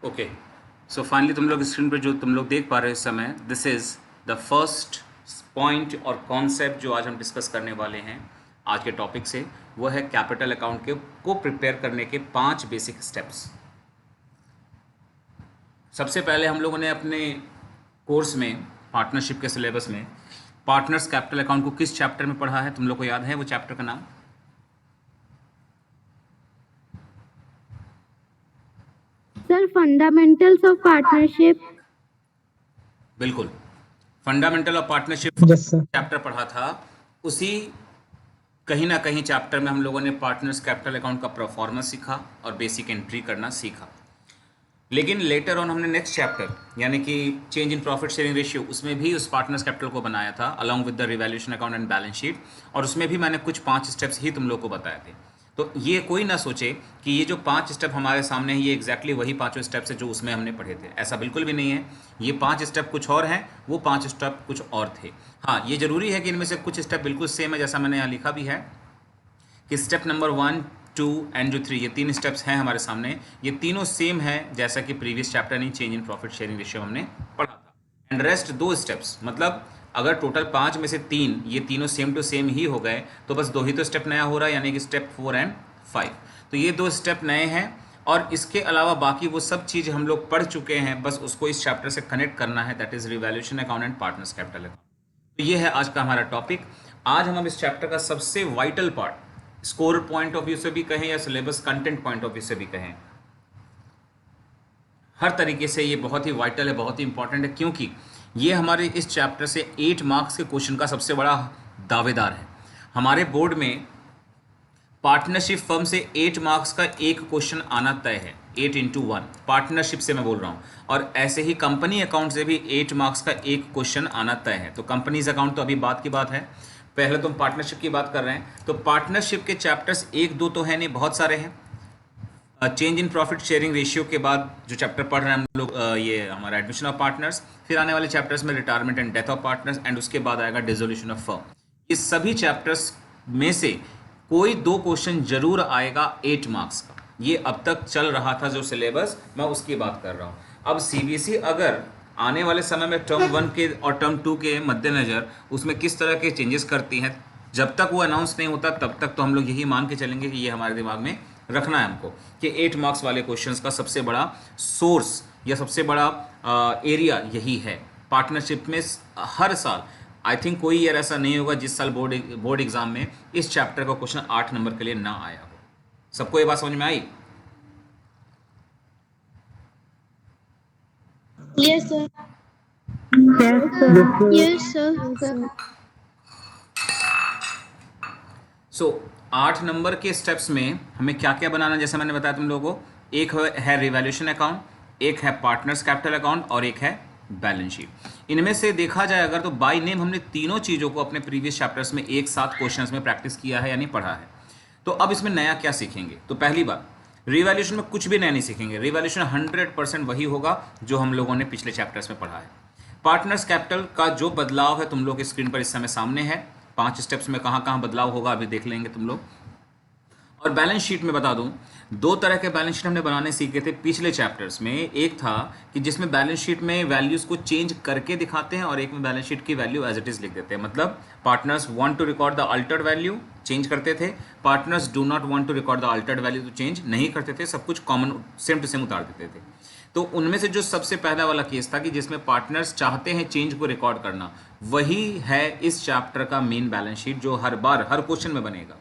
Okay, so finally तुम लोग screen पे जो तुम लोग देख पा रहे हो इस समय, this is the first point और कॉन्सेप्ट जो आज हम डिस्कस करने वाले हैं आज के टॉपिक से। वो है कैपिटल अकाउंट के को प्रिपेयर करने के 5 बेसिक स्टेप्स। सबसे पहले हम लोगों ने अपने कोर्स में पार्टनरशिप के सिलेबस में पार्टनर्स कैपिटल अकाउंट को किस चैप्टर में पढ़ा है? तुम लोग को याद है वो चैप्टर का नाम? Sir, fundamentals of partnership. बिल्कुल, fundamental of partnership yes sir. Chapter पढ़ा था। उसी कहीं ना कहीं चैप्टर में हम लोगों ने पार्टनर्स कैपिटल अकाउंट का परफॉर्मेंस सीखा और बेसिक एंट्री करना सीखा। लेकिन लेटर ऑन हमने नेक्स्ट चैप्टर यानी कि change in profit sharing ratio, उसमें भी उस पार्टनर्स कैपिटल को बनाया था along with the revaluation account and balance sheet, और उसमें भी मैंने कुछ 5 स्टेप्स ही तुम लोग को बताए थे। तो ये कोई ना सोचे कि ये जो 5 स्टेप हमारे सामने हैं ये एग्जैक्टली वही 5 स्टेप्स है जो उसमें हमने पढ़े थे, ऐसा बिल्कुल भी नहीं है। ये 5 स्टेप कुछ और हैं, वो 5 स्टेप कुछ और थे। हाँ, ये जरूरी है कि इनमें से कुछ स्टेप बिल्कुल सेम है, जैसा मैंने यहाँ लिखा भी है कि स्टेप नंबर 1, 2 एंड जो 3, ये 3 स्टेप्स हैं हमारे सामने, ये तीनों सेम है जैसा कि प्रीवियस चैप्टर नहीं change in profit sharing ratio हमने पढ़ा था। एंड रेस्ट 2 स्टेप्स, मतलब अगर टोटल 5 में से 3 ये तीनों सेम टू सेम ही हो गए तो बस 2 ही तो स्टेप नया हो रहा है, यानी कि स्टेप 4 एंड 5। तो ये 2 स्टेप नए हैं और इसके अलावा बाकी वो सब चीज़ हम लोग पढ़ चुके हैं, बस उसको इस चैप्टर से कनेक्ट करना है, that is revaluation account and partners capital account. तो ये है आज का हमारा टॉपिक। आज हम इस चैप्टर का सबसे vital part, score point of view से भी कहें या syllabus content point of view से भी कहें, हर तरीके से ये बहुत ही वाइटल है, बहुत ही इंपॉर्टेंट है, क्योंकि ये हमारे इस चैप्टर से 8 मार्क्स के क्वेश्चन का सबसे बड़ा दावेदार है। हमारे बोर्ड में पार्टनरशिप फर्म से 8 मार्क्स का एक क्वेश्चन आना तय है, 8 into 1 पार्टनरशिप से मैं बोल रहा हूँ, और ऐसे ही कंपनी अकाउंट से भी 8 मार्क्स का एक क्वेश्चन आना तय है। तो कंपनीज अकाउंट तो अभी बात की बात है, पहले तुम पार्टनरशिप की बात कर रहे हैं। तो पार्टनरशिप के चैप्टर्स 1-2 तो है नहीं, बहुत सारे हैं। Change in profit sharing ratio के बाद जो चैप्टर पढ़ रहे हैं हम लोग, ये हमारा एडमिशन ऑफ पार्टनर्स, फिर आने वाले चैप्टर्स में retirement and death of partners, and उसके बाद आएगा डिसोल्यूशन ऑफ फर्म। इस सभी चैप्टर्स में से कोई 2 क्वेश्चन जरूर आएगा 8 मार्क्स का। ये अब तक चल रहा था जो सिलेबस, मैं उसकी बात कर रहा हूँ। अब सीबीएसई अगर आने वाले समय में टर्म 1 के और टर्म 2 के मद्देनज़र उसमें किस तरह के चेंजेस करती हैं, जब तक वो अनाउंस नहीं होता तब तक तो हम लोग यही मान के चलेंगे कि ये हमारे दिमाग में रखना है हमको कि 8 मार्क्स वाले क्वेश्चंस का सबसे बड़ा सोर्स या सबसे बड़ा एरिया यही है। पार्टनरशिप में हर साल आई थिंक कोई ईयर ऐसा नहीं होगा जिस साल बोर्ड एग्जाम में इस चैप्टर का क्वेश्चन 8 नंबर के लिए ना आया हो। सबको ये बात समझ में आई? Yes sir. Yes sir. So 8 number के स्टेप्स में हमें क्या क्या बनाना, जैसे मैंने बताया तुम लोगों को, एक है रिवैल्यूएशन अकाउंट, एक है पार्टनर्स कैपिटल अकाउंट और एक है बैलेंस शीट। इनमें से देखा जाए अगर तो बाय नेम हमने तीनों चीज़ों को अपने प्रीवियस चैप्टर्स में एक साथ क्वेश्चंस में प्रैक्टिस किया है यानी पढ़ा है। तो अब इसमें नया क्या सीखेंगे? तो पहली बात, रिवैल्यूएशन में कुछ भी नया नहीं सीखेंगे। रिवैल्यूएशन 100% वही होगा जो हम लोगों ने पिछले चैप्टर्स में पढ़ा है। पार्टनर्स कैपिटल का जो बदलाव है तुम लोग स्क्रीन पर इस समय सामने है। 5 स्टेप्स में कहाँ कहाँ बदलाव होगा अभी देख लेंगे तुम लोग। और बैलेंस शीट में बता दूं, 2 तरह के बैलेंस शीट हमने बनाने सीखे थे पिछले चैप्टर्स में। एक था कि जिसमें बैलेंस शीट में वैल्यूज़ को चेंज करके दिखाते हैं और एक में बैलेंस शीट की वैल्यू एज इट इज़ लिख देते हैं। मतलब partners want to record the altered value, change करते थे। Partners do not want to record the altered value, तो चेंज नहीं करते थे, सब कुछ कॉमन सेम टू सेम उतार देते थे। तो उनमें से जो सबसे पहला वाला केस था कि जिसमें पार्टनर्स चाहते हैं चेंज को रिकॉर्ड करना, वही है इस चैप्टर का मेन बैलेंस शीट जो हर बार हर क्वेश्चन में बनेगा।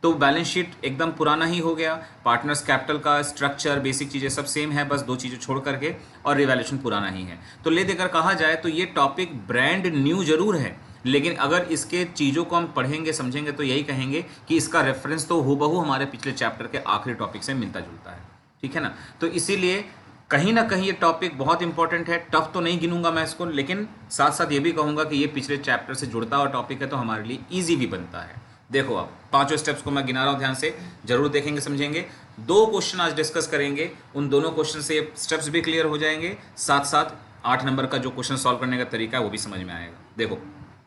तो बैलेंस शीट एकदम पुराना ही हो गया, पार्टनर्स कैपिटल का स्ट्रक्चर बेसिक चीज़ें सब सेम है, बस 2 चीज़ें छोड़ करके, और रिवैल्यूएशन पुराना ही है। तो ले देकर कहा जाए तो ये टॉपिक ब्रांड न्यू जरूर है, लेकिन अगर इसके चीज़ों को हम पढ़ेंगे समझेंगे तो यही कहेंगे कि इसका रेफरेंस तो हूबहू हमारे पिछले चैप्टर के आखिरी टॉपिक से मिलता जुलता है। ठीक है ना? तो इसीलिए कहीं ना कहीं ये टॉपिक बहुत इंपॉर्टेंट है। टफ तो नहीं गिनूंगा मैं इसको, लेकिन साथ साथ ये भी कहूँगा कि ये पिछले चैप्टर से जुड़ता हुआ टॉपिक है, तो हमारे लिए ईजी भी बनता है। देखो अब 5 स्टेप्स को मैं गिना रहा हूँ, ध्यान से जरूर देखेंगे समझेंगे। 2 क्वेश्चन आज डिस्कस करेंगे, उन दोनों क्वेश्चन से स्टेप्स भी क्लियर हो जाएंगे, साथ साथ 8 नंबर का जो क्वेश्चन सॉल्व करने का तरीका है वो भी समझ में आएगा। देखो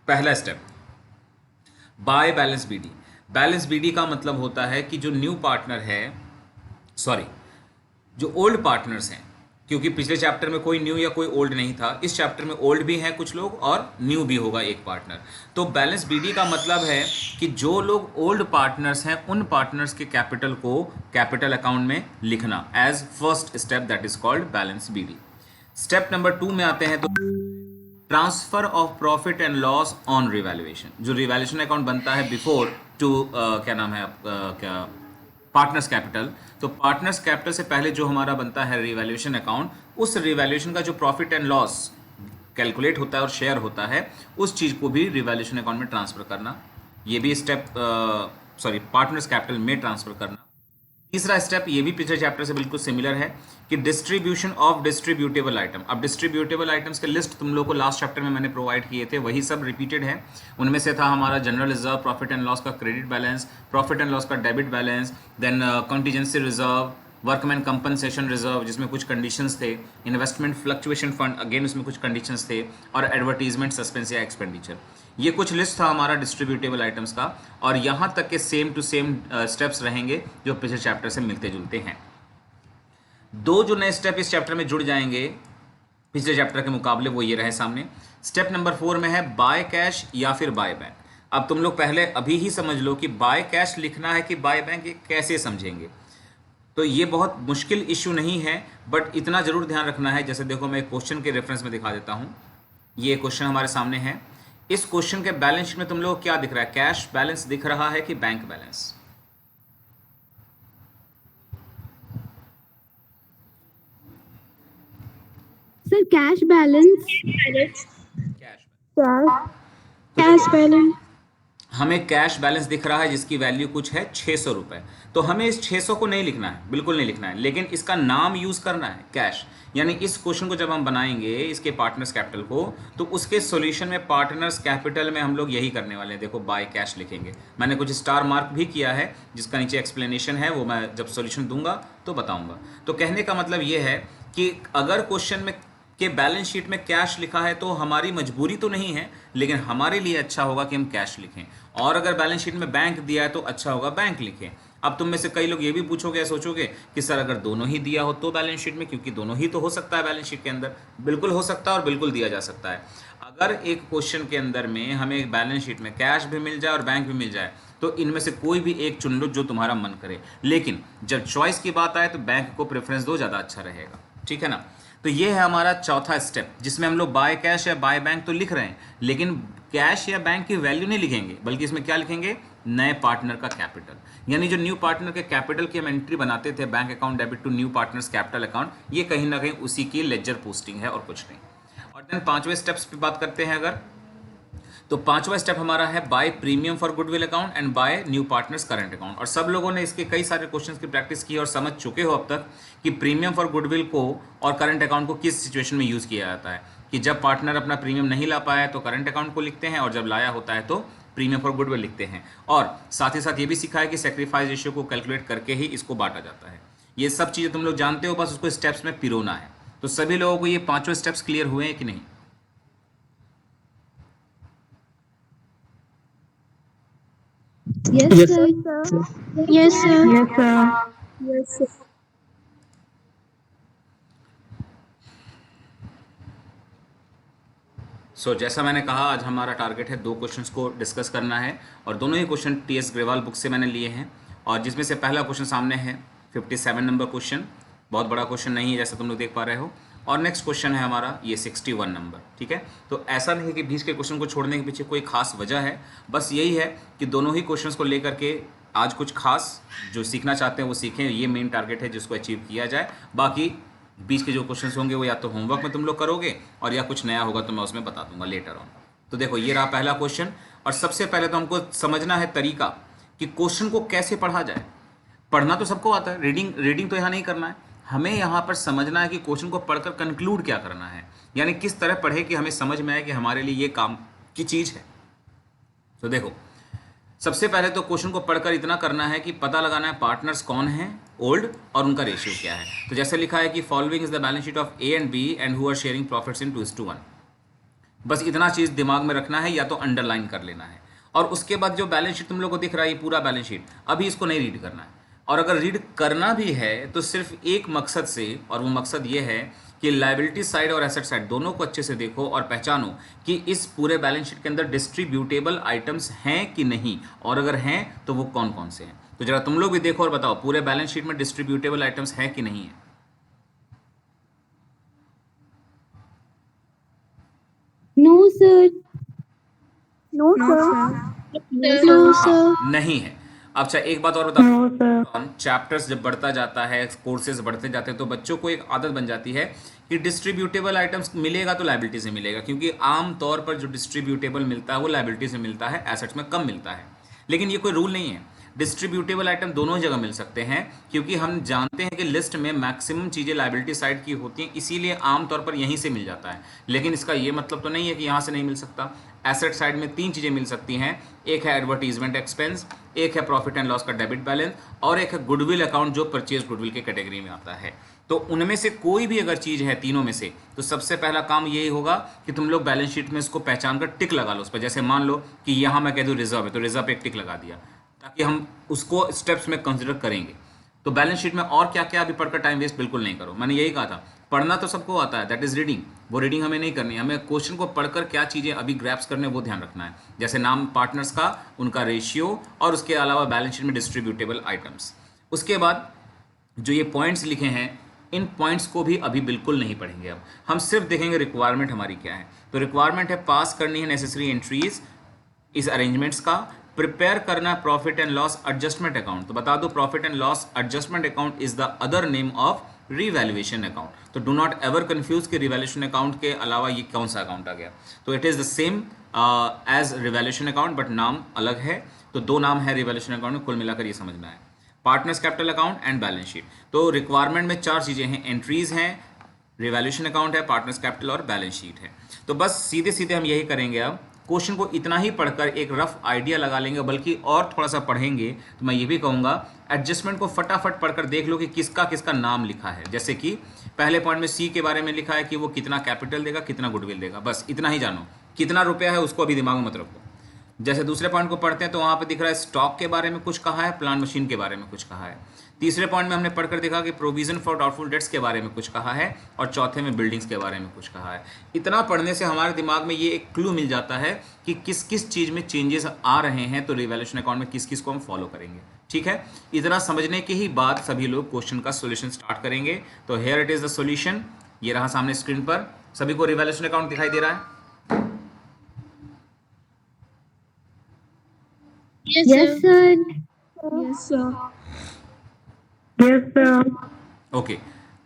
पहला step, by balance BD. Balance BD का मतलब होता है कि जो न्यू पार्टनर है, सॉरी जो ओल्ड पार्टनर्स हैं क्योंकि पिछले चैप्टर में कोई न्यू या कोई ओल्ड नहीं था, इस चैप्टर में ओल्ड भी हैं कुछ लोग और न्यू भी होगा एक पार्टनर। तो बैलेंस बीडी का मतलब है कि जो लोग ओल्ड पार्टनर्स हैं उन पार्टनर्स के कैपिटल को कैपिटल अकाउंट में लिखना as first step, that is called balance BD. Step number 2 में आते हैं तो transfer of profit and loss on revaluation. जो रिवैल्यूएशन अकाउंट बनता है बिफोर टू क्या नाम है क्या पार्टनर्स कैपिटल, तो पार्टनर्स कैपिटल से पहले जो हमारा बनता है रिवैल्यूएशन अकाउंट, उस रिवैल्यूएशन का जो प्रॉफिट एंड लॉस कैलकुलेट होता है और शेयर होता है, उस चीज़ को भी रिवैल्यूएशन अकाउंट में ट्रांसफर करना, ये भी स्टेप पार्टनर्स कैपिटल में ट्रांसफर करना। तीसरा स्टेप ये भी पिछले चैप्टर से बिल्कुल सिमिलर है कि डिस्ट्रीब्यूशन ऑफ डिस्ट्रीब्यूटेबल आइटम। अब डिस्ट्रीब्यूटेबल आइटम्स के लिस्ट तुम लोग को लास्ट चैप्टर में मैंने प्रोवाइड किए थे, वही सब रिपीटेड है। उनमें से था हमारा general reserve, profit and loss का credit balance, profit and loss का debit balance, then contingency reserve, workman compensation reserve जिसमें कुछ कंडीशंस थे, इन्वेस्टमेंट फ्लक्चुएशन फंड अगेन उसमें कुछ कंडीशंस थे, और एडवर्टीजमेंट सस्पेंस या एक्सपेंडिचर। ये कुछ लिस्ट था हमारा डिस्ट्रीब्यूटेबल आइटम्स का, और यहाँ तक के सेम टू सेम स्टेप्स रहेंगे जो पिछले चैप्टर से मिलते जुलते हैं। दो जो नए स्टेप इस चैप्टर में जुड़ जाएंगे पिछले चैप्टर के मुकाबले, वो ये रहे सामने। स्टेप नंबर 4 में है बाय कैश या फिर बाय बैंक। अब तुम लोग पहले अभी ही समझ लो कि बाय कैश लिखना है कि बाय बैंक, ये कैसे समझेंगे। तो ये बहुत मुश्किल इश्यू नहीं है, बट इतना जरूर ध्यान रखना है। जैसे देखो मैं एक क्वेश्चन के रेफरेंस में दिखा देता हूँ। ये क्वेश्चन हमारे सामने है। इस क्वेश्चन के बैलेंस शीट में तुम लोग को क्या दिख रहा है, कैश बैलेंस दिख रहा है कि bank balance? Sir cash balance. Cash balance. हमें कैश बैलेंस दिख रहा है जिसकी वैल्यू कुछ है 600 रुपये। तो हमें इस 600 को नहीं लिखना है, बिल्कुल नहीं लिखना है, लेकिन इसका नाम यूज़ करना है कैश। यानी इस क्वेश्चन को जब हम बनाएंगे इसके पार्टनर्स कैपिटल को, तो उसके सॉल्यूशन में पार्टनर्स कैपिटल में हम लोग यही करने वाले हैं। देखो बाय कैश लिखेंगे, मैंने कुछ स्टार मार्क भी किया है जिसका नीचे एक्सप्लेनेशन है, वो मैं जब सॉल्यूशन दूंगा तो बताऊंगा। तो कहने का मतलब ये है कि अगर क्वेश्चन में कि बैलेंस शीट में कैश लिखा है तो हमारी मजबूरी तो नहीं है, लेकिन हमारे लिए अच्छा होगा कि हम कैश लिखें। और अगर बैलेंस शीट में बैंक दिया है तो अच्छा होगा बैंक लिखें। अब तुम में से कई लोग ये भी पूछोगे, सोचोगे कि सर अगर दोनों ही दिया हो तो बैलेंस शीट में, क्योंकि दोनों ही तो हो सकता है बैलेंस शीट के अंदर। बिल्कुल हो सकता है और बिल्कुल दिया जा सकता है। अगर एक क्वेश्चन के अंदर में हमें एक बैलेंस शीट में कैश भी मिल जाए और बैंक भी मिल जाए, तो इनमें से कोई भी एक चुन लो जो तुम्हारा मन करे। लेकिन जब चॉइस की बात आए तो बैंक को प्रेफरेंस दो, ज़्यादा अच्छा रहेगा। ठीक है ना। तो ये है हमारा चौथा स्टेप, जिसमें हम लोग बाय कैश या बाय बैंक तो लिख रहे हैं, लेकिन कैश या बैंक की वैल्यू नहीं लिखेंगे, बल्कि इसमें क्या लिखेंगे, नए पार्टनर का कैपिटल। यानी जो न्यू पार्टनर के कैपिटल की हम एंट्री बनाते थे, bank account debit to new partners capital account, ये कहीं ना कहीं उसी की लेजर पोस्टिंग है और कुछ नहीं। और देन पांचवें स्टेप्स पे बात करते हैं अगर, तो पांचवा स्टेप हमारा है by premium for goodwill account and by new partners current account. और सब लोगों ने इसके कई सारे क्वेश्चंस की प्रैक्टिस की और समझ चुके हो अब तक कि प्रीमियम फॉर गुडविल को और करंट अकाउंट को किस सिचुएशन में यूज़ किया जाता है। कि जब पार्टनर अपना प्रीमियम नहीं ला पाया तो करंट अकाउंट को लिखते हैं, और जब लाया होता है तो प्रीमियम फॉर गुडविल लिखते हैं। और साथ ही साथ ये भी सीखा है कि सेक्रीफाइस रेशियो को कैलकुलेट करके ही इसको बांटा जाता है। ये सब चीज़ें तुम लोग जानते हो, बस उसको स्टेप्स में पिरोना है। तो सभी लोगों को ये पाँचों स्टेप्स क्लियर हुए हैं कि नहीं? Yes, sir. Yes, sir. Yes, sir. Yes, sir. सो जैसा मैंने कहा, आज हमारा टारगेट है 2 क्वेश्चंस को डिस्कस करना है, और दोनों ही क्वेश्चन टीएस ग्रेवाल बुक से मैंने लिए हैं। और जिसमें से पहला क्वेश्चन सामने है 57 नंबर क्वेश्चन, बहुत बड़ा क्वेश्चन नहीं है जैसा तुम लोग देख पा रहे हो। और नेक्स्ट क्वेश्चन है हमारा ये 61 नंबर। ठीक है, तो ऐसा नहीं है कि बीच के क्वेश्चन को छोड़ने के पीछे कोई खास वजह है, बस यही है कि दोनों ही क्वेश्चंस को लेकर के आज कुछ खास जो सीखना चाहते हैं वो सीखें। ये मेन टारगेट है जिसको अचीव किया जाए। बाकी बीच के जो क्वेश्चंस होंगे वो या तो होमवर्क में तुम लोग करोगे, और या कुछ नया होगा तो मैं उसमें बता दूंगा लेटर ऑन। तो देखो ये रहा पहला क्वेश्चन, और सबसे पहले तो हमको समझना है तरीका कि क्वेश्चन को कैसे पढ़ा जाए। पढ़ना तो सबको आता है, रीडिंग तो यहाँ नहीं करना है, हमें यहाँ पर समझना है कि क्वेश्चन को पढ़कर कंक्लूड क्या करना है, यानी किस तरह पढ़े कि हमें समझ में आए कि हमारे लिए ये काम की चीज़ है। तो देखो सबसे पहले तो क्वेश्चन को पढ़कर इतना करना है कि पता लगाना है पार्टनर्स कौन हैं ओल्ड और उनका रेशियो क्या है। तो जैसे लिखा है कि following is the balance sheet of A and B and who are sharing profits in 2:1। बस इतना चीज़ दिमाग में रखना है या तो अंडरलाइन कर लेना है। और उसके बाद जो बैलेंस शीट तुम लोग को दिख रहा है, ये पूरा बैलेंस शीट, अभी इसको नहीं रीड करना है। और अगर रीड करना भी है तो सिर्फ एक मकसद से, और वो मकसद ये है कि लाइबिलिटी साइड और एसेट साइड दोनों को अच्छे से देखो और पहचानो कि इस पूरे बैलेंस शीट के अंदर डिस्ट्रीब्यूटेबल आइटम्स हैं कि नहीं, और अगर हैं तो वो कौन कौन से हैं। तो जरा तुम लोग भी देखो और बताओ पूरे बैलेंस शीट में डिस्ट्रीब्यूटेबल आइटम्स हैं कि नहीं है। No, sir. No, sir. No, sir. हाँ, नहीं है। अच्छा एक बात और बताओ, चैप्टर्स जब बढ़ता जाता है, कोर्सेज बढ़ते जाते हैं, तो बच्चों को एक आदत बन जाती है कि डिस्ट्रीब्यूटेबल आइटम्स मिलेगा तो लाइबिलिटी से मिलेगा, क्योंकि आम तौर पर जो डिस्ट्रीब्यूटेबल मिलता है वो लाइबिलिटी से मिलता है, एसेट्स में कम मिलता है। लेकिन ये कोई रूल नहीं है, डिस्ट्रीब्यूटेबल आइटम दोनों जगह मिल सकते हैं, क्योंकि हम जानते हैं कि लिस्ट में मैक्सिमम चीज़ें लाइबिलिटी साइड की होती हैं, इसीलिए आमतौर पर यहीं से मिल जाता है। लेकिन इसका ये मतलब तो नहीं है कि यहाँ से नहीं मिल सकता। एसेट साइड में 3 चीज़ें मिल सकती हैं, एक है एडवर्टीजमेंट एक्सपेंस, एक है प्रॉफिट एंड लॉस का डेबिट बैलेंस, और एक है गुडविल अकाउंट जो परचेज गुडविल के कैटेगरी में आता है। तो उनमें से कोई भी अगर चीज़ है तीनों में से, तो सबसे पहला काम यही होगा कि तुम लोग बैलेंस शीट में इसको पहचान कर टिक लगा लो उस पर। जैसे मान लो कि यहाँ मैं कह दूँ रिजर्व है, तो रिजर्व पे एक टिक लगा दिया, ताकि हम उसको स्टेप्स में कंसिडर करेंगे। तो बैलेंस शीट में और क्या क्या अभी पढ़कर टाइम वेस्ट बिल्कुल नहीं करो। मैंने यही कहा था, पढ़ना तो सबको आता है, दैट इज रीडिंग, वो रीडिंग हमें नहीं करनी है, हमें क्वेश्चन को पढ़कर क्या चीज़ें अभी ग्रैप्स करने वो ध्यान रखना है। जैसे नाम पार्टनर्स का, उनका रेशियो, और उसके अलावा बैलेंस शीट में डिस्ट्रीब्यूटेबल आइटम्स। उसके बाद जो ये पॉइंट्स लिखे हैं, इन पॉइंट्स को भी अभी बिल्कुल नहीं पढ़ेंगे। अब हम सिर्फ देखेंगे रिक्वायरमेंट हमारी क्या है। तो रिक्वायरमेंट है पास करनी है नेसेसरी एंट्रीज इस अरेंजमेंट्स का, प्रिपेयर करना profit and loss adjustment account. तो बता दो profit and loss adjustment account is the other name of revaluation account. तो डू नॉट एवर कंफ्यूज कि रिवैल्यूएशन अकाउंट के अलावा ये कौन सा अकाउंट आ गया। तो it is the same as revaluation account, but नाम अलग है। तो 2 नाम है रिवैल्यूएशन अकाउंट में, कुल मिलाकर ये समझना है। Partners capital account and balance sheet. तो रिक्वायरमेंट में 4 चीज़ें हैं, एंट्रीज हैं, रिवैल्यूएशन अकाउंट है, पार्टनर्स कैपिटल और बैलेंस शीट है। तो बस सीधे सीधे हम यही करेंगे। अब क्वेश्चन को इतना ही पढ़कर एक रफ आइडिया लगा लेंगे, बल्कि और थोड़ा सा पढ़ेंगे तो मैं ये भी कहूँगा एडजस्टमेंट को फटाफट पढ़कर देख लो कि किसका किसका नाम लिखा है। जैसे कि पहले पॉइंट में सी के बारे में लिखा है कि वो कितना कैपिटल देगा, कितना गुडविल देगा, बस इतना ही जानो। कितना रुपया है उसको अभी दिमाग में मत रखो। जैसे दूसरे पॉइंट को पढ़ते हैं तो वहाँ पे दिख रहा है स्टॉक के बारे में कुछ कहा है, प्लांट मशीन के बारे में कुछ कहा है। तीसरे पॉइंट में हमने पढ़कर देखा कि प्रोविजन फॉर डाउटफुल डेट्स के बारे में कुछ कहा है, और चौथे में बिल्डिंग्स के बारे में कुछ कहा है। इतना पढ़ने से हमारे दिमाग में ये एक क्लू मिल जाता है कि किस किस चीज़ में चेंजेस आ रहे हैं, तो रिवैल्यूएशन अकाउंट में किस किस को हम फॉलो करेंगे। ठीक है, इतना समझने के ही बाद सभी लोग क्वेश्चन का सोल्यूशन स्टार्ट करेंगे। तो here it is the solution, ये रहा सामने स्क्रीन पर। सभी को रिवैल्यूएशन अकाउंट दिखाई दे रहा है? Yes, sir. Yes, sir. Yes, sir. Okay,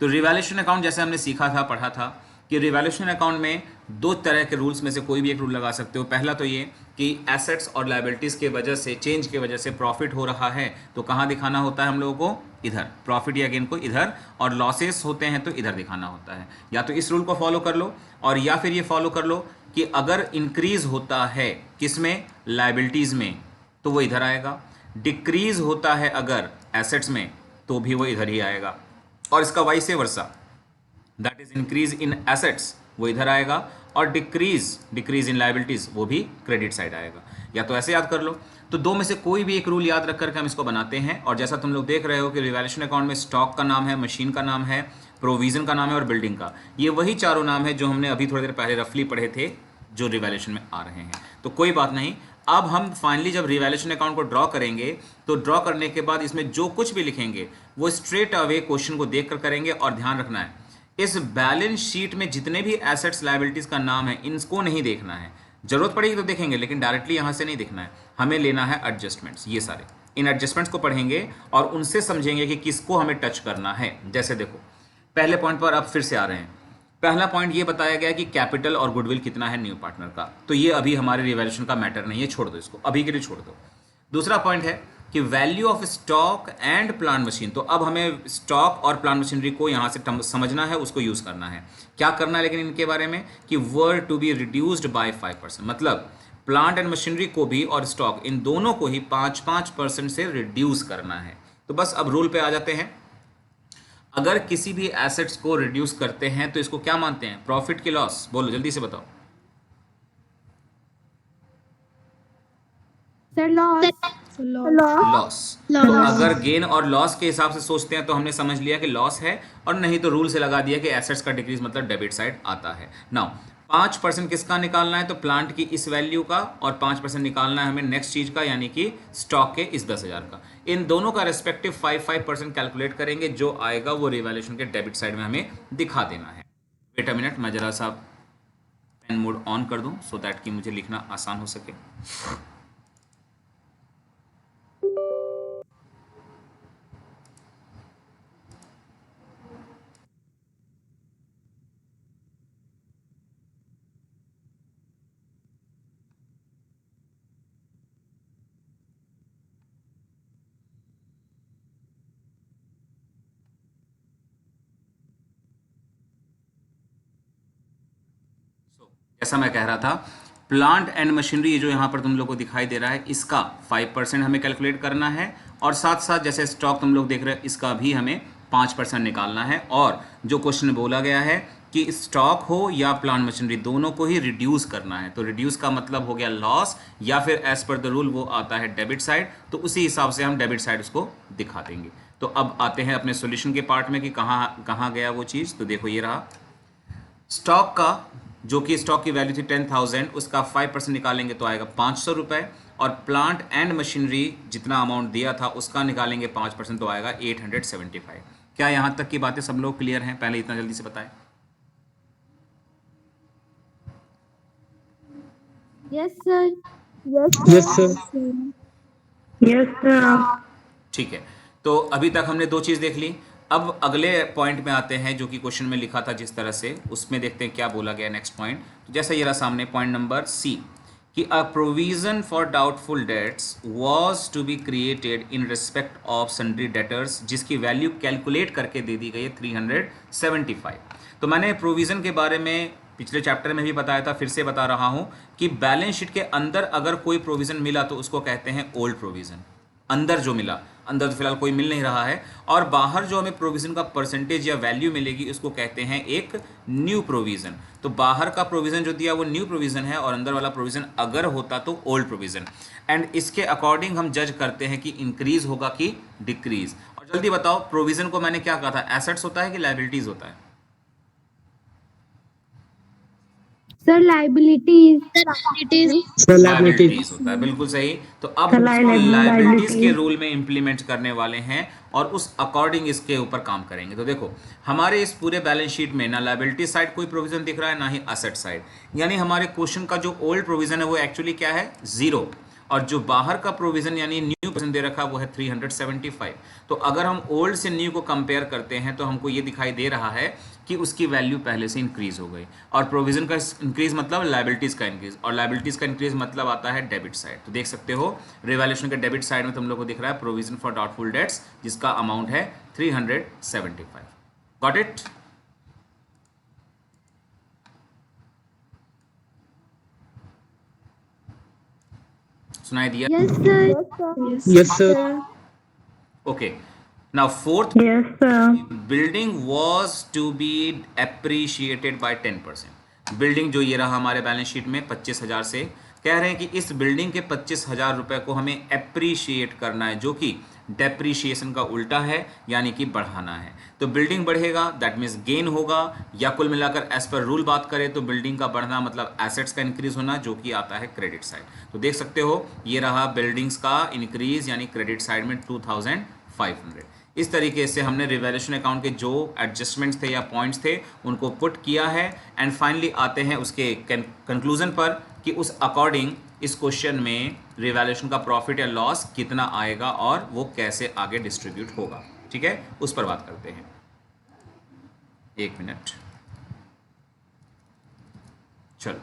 तो रिवैल्यूएशन अकाउंट जैसे हमने सीखा था, पढ़ा था कि रिवैल्यूएशन अकाउंट में 2 तरह के रूल्स में से कोई भी एक रूल लगा सकते हो। पहला तो ये कि एसेट्स और लायबिलिटीज़ के वजह से, चेंज के वजह से प्रॉफिट हो रहा है तो कहाँ दिखाना होता है हम लोगों को? इधर। प्रॉफिट या गेन को इधर, और लॉसेस होते हैं तो इधर दिखाना होता है। या तो इस रूल को फॉलो कर लो, और या फिर ये फॉलो कर लो कि अगर इंक्रीज होता है किस में? लायबिलिटीज़ में, तो वो इधर आएगा। डिक्रीज होता है अगर एसेट्स में, तो भी वो इधर ही आएगा। और इसका vice versa, that is increase in assets, वो इधर आएगा, और डिक्रीज इन लायबिलिटीज, वो भी क्रेडिट साइड आएगा। या तो ऐसे याद कर लो। तो 2 में से कोई भी एक रूल याद रख करके हम इसको बनाते हैं। और जैसा तुम लोग देख रहे हो कि रिवैल्यूएशन अकाउंट में स्टॉक का नाम है, मशीन का नाम है, प्रोविजन का नाम है और बिल्डिंग का, ये वही चारों नाम है जो हमने अभी थोड़ी देर पहले रफली पढ़े थे, जो रिवैल्यूएशन में आ रहे हैं। तो कोई बात नहीं, अब हम फाइनली जब रिवैल्यूएशन अकाउंट को ड्रॉ करेंगे, तो ड्रॉ करने के बाद इसमें जो कुछ भी लिखेंगे वो स्ट्रेट अवे क्वेश्चन को देख कर करेंगे। और ध्यान रखना है, इस बैलेंस शीट में जितने भी एसेट्स लायबिलिटीज़ का नाम है, इनको नहीं देखना है। जरूरत पड़ेगी तो देखेंगे, लेकिन डायरेक्टली यहाँ से नहीं देखना है। हमें लेना है एडजस्टमेंट्स, ये सारे। इन एडजस्टमेंट्स को पढ़ेंगे और उनसे समझेंगे कि किसको हमें टच करना है। जैसे देखो, पहले पॉइंट पर अब फिर से आ रहे हैं। पहला पॉइंट ये बताया गया कि कैपिटल और गुडविल कितना है न्यू पार्टनर का, तो ये अभी हमारे रिवैल्यूएशन का मैटर नहीं है, छोड़ दो इसको, अभी के लिए छोड़ दो। दूसरा पॉइंट है कि value of stock and plant machine. तो अब हमें स्टॉक और प्लांट मशीनरी को यहाँ से समझना है, उसको यूज़ करना है। क्या करना है लेकिन इनके बारे में कि वर टू बी रिड्यूस्ड बाय 5%, मतलब प्लांट एंड मशीनरी को भी और स्टॉक, इन दोनों को ही 5-5% से रिड्यूस करना है। तो बस अब रूल पे आ जाते हैं। अगर किसी भी एसेट्स को रिड्यूस करते हैं तो इसको क्या मानते हैं? प्रॉफिट की लॉस? बोलो जल्दी से बताओ। Sir, loss. So loss. Loss. तो अगर गेन और लॉस के हिसाब से सोचते हैं तो हमने समझ लिया कि लॉस है, और नहीं तो रूल से लगा दिया कि एसेट्स का डिक्रीज मतलब डेबिट साइड आता है। नाउ 5% किसका निकालना है, तो प्लांट की इस वैल्यू का, और 5% निकालना है हमें नेक्स्ट चीज का, यानी कि स्टॉक के इस 10,000 का। इन दोनों का रेस्पेक्टिव 5% कैलकुलेट करेंगे, जो आएगा वो रिवैल्यूएशन के डेबिट साइड में हमें दिखा देना है। वेट अ मिनट, मैं जरा सा पेन मोड ऑन कर दूं सो दैट कि मुझे लिखना आसान हो सके। जैसा मैं कह रहा था, प्लांट एंड मशीनरी, ये जो यहाँ पर तुम लोग को दिखाई दे रहा है, इसका 5% हमें कैलकुलेट करना है, और साथ साथ जैसे स्टॉक तुम लोग देख रहे हो, इसका भी हमें 5% निकालना है। और जो क्वेश्चन बोला गया है कि स्टॉक हो या प्लांट मशीनरी, दोनों को ही रिड्यूस करना है। तो रिड्यूस का मतलब हो गया लॉस, या फिर एज पर द रूल वो आता है डेबिट साइड, तो उसी हिसाब से हम डेबिट साइड उसको दिखा देंगे। तो अब आते हैं अपने सॉल्यूशन के पार्ट में कि कहाँ कहाँ गया वो चीज़। तो देखो ये रहा स्टॉक का, जो कि स्टॉक की वैल्यू थी 10,000, उसका 5% निकालेंगे तो आएगा 500 रुपये, और प्लांट एंड मशीनरी जितना अमाउंट दिया था उसका निकालेंगे 5% तो आएगा 875। क्या यहाँ तक की बातें सब लोग क्लियर हैं? पहले इतना जल्दी से बताएं। Yes, sir. Yes, sir. Yes, sir. ठीक है, तो अभी तक हमने दो चीज़ देख ली। अब अगले पॉइंट में आते हैं, जो कि क्वेश्चन में लिखा था जिस तरह से, उसमें देखते हैं क्या बोला गया नेक्स्ट पॉइंट। तो जैसा ये रहा सामने पॉइंट नंबर सी, कि a provision for doubtful debts was to be created in respect of sundry debtors, जिसकी वैल्यू कैलकुलेट करके दे दी गई है 375। तो मैंने प्रोविजन के बारे में पिछले चैप्टर में भी बताया था, फिर से बता रहा हूं कि बैलेंस शीट के अंदर अगर कोई प्रोविजन मिला तो उसको कहते हैं ओल्ड प्रोविजन। अंदर जो मिला, अंदर तो फिलहाल कोई मिल नहीं रहा है, और बाहर जो हमें प्रोविजन का परसेंटेज या वैल्यू मिलेगी उसको कहते हैं एक न्यू प्रोविजन। तो बाहर का प्रोविजन जो दिया वो न्यू प्रोविजन है, और अंदर वाला प्रोविजन अगर होता तो ओल्ड प्रोविजन। एंड इसके अकॉर्डिंग हम जज करते हैं कि इंक्रीज होगा कि डिक्रीज। और जल्दी बताओ, प्रोविजन को मैंने क्या कहा था, एसेट्स होता है कि लायबिलिटीज होता है? Sir, liabilities. Sir, liabilities liabilities. होता है, बिल्कुल सही। तो अब The इसको लायबिलिटीज के liabilities. रूल में इंप्लीमेंट करने वाले हैं, और उस अकॉर्डिंग इसके ऊपर काम करेंगे। तो देखो हमारे इस पूरे बैलेंस शीट में ना लायबिलिटी साइड कोई प्रोविजन दिख रहा है, ना ही असेट साइड, यानी हमारे क्वेश्चन का जो ओल्ड प्रोविजन है वो एक्चुअली क्या है, जीरो, और जो बाहर का प्रोविजन यानी न्यू प्रोविजन दे रखा है वो है 375। तो अगर हम ओल्ड से न्यू को कंपेयर करते हैं तो हमको ये दिखाई दे रहा है कि उसकी वैल्यू पहले से इंक्रीज हो गई, और प्रोविजन का इंक्रीज मतलब लायबिलिटीज का इंक्रीज, और लायबिलिटीज का इंक्रीज मतलब आता है डेबिट साइड। तो देख सकते हो रिवैल्यूएशन के डेबिट साइड में तुम लोग को दिख रहा है प्रोविजन फॉर डाउटफुल डेट्स, जिसका अमाउंट है 375। Got it? सुनाई दिया? Yes, sir. Yes, sir. Okay, now fourth, Yes, sir. Building was to be appreciated by 10%। Building जो ये रहा हमारे बैलेंस शीट में 25,000 से, कह रहे हैं कि इस बिल्डिंग के 25,000 रुपए को हमें अप्रिशिएट करना है, जो कि डेप्रीशिएशन का उल्टा है, यानी कि बढ़ाना है। तो बिल्डिंग बढ़ेगा दैट मीन्स गेन होगा, या कुल मिलाकर एज पर रूल बात करें तो बिल्डिंग का बढ़ना मतलब एसेट्स का इंक्रीज होना, जो कि आता है क्रेडिट साइड। तो देख सकते हो ये रहा बिल्डिंग्स का इंक्रीज, यानी क्रेडिट साइड में 2,500। इस तरीके से हमने रिवैल्यूएशन अकाउंट के जो एडजस्टमेंट्स थे या पॉइंट्स थे उनको पुट किया है, एंड फाइनली आते हैं उसके कंक्लूजन पर कि उस अकॉर्डिंग इस क्वेश्चन में रिवैल्यूएशन का प्रॉफिट या लॉस कितना आएगा और वो कैसे आगे डिस्ट्रीब्यूट होगा। ठीक है, उस पर बात करते हैं। एक मिनट, चलो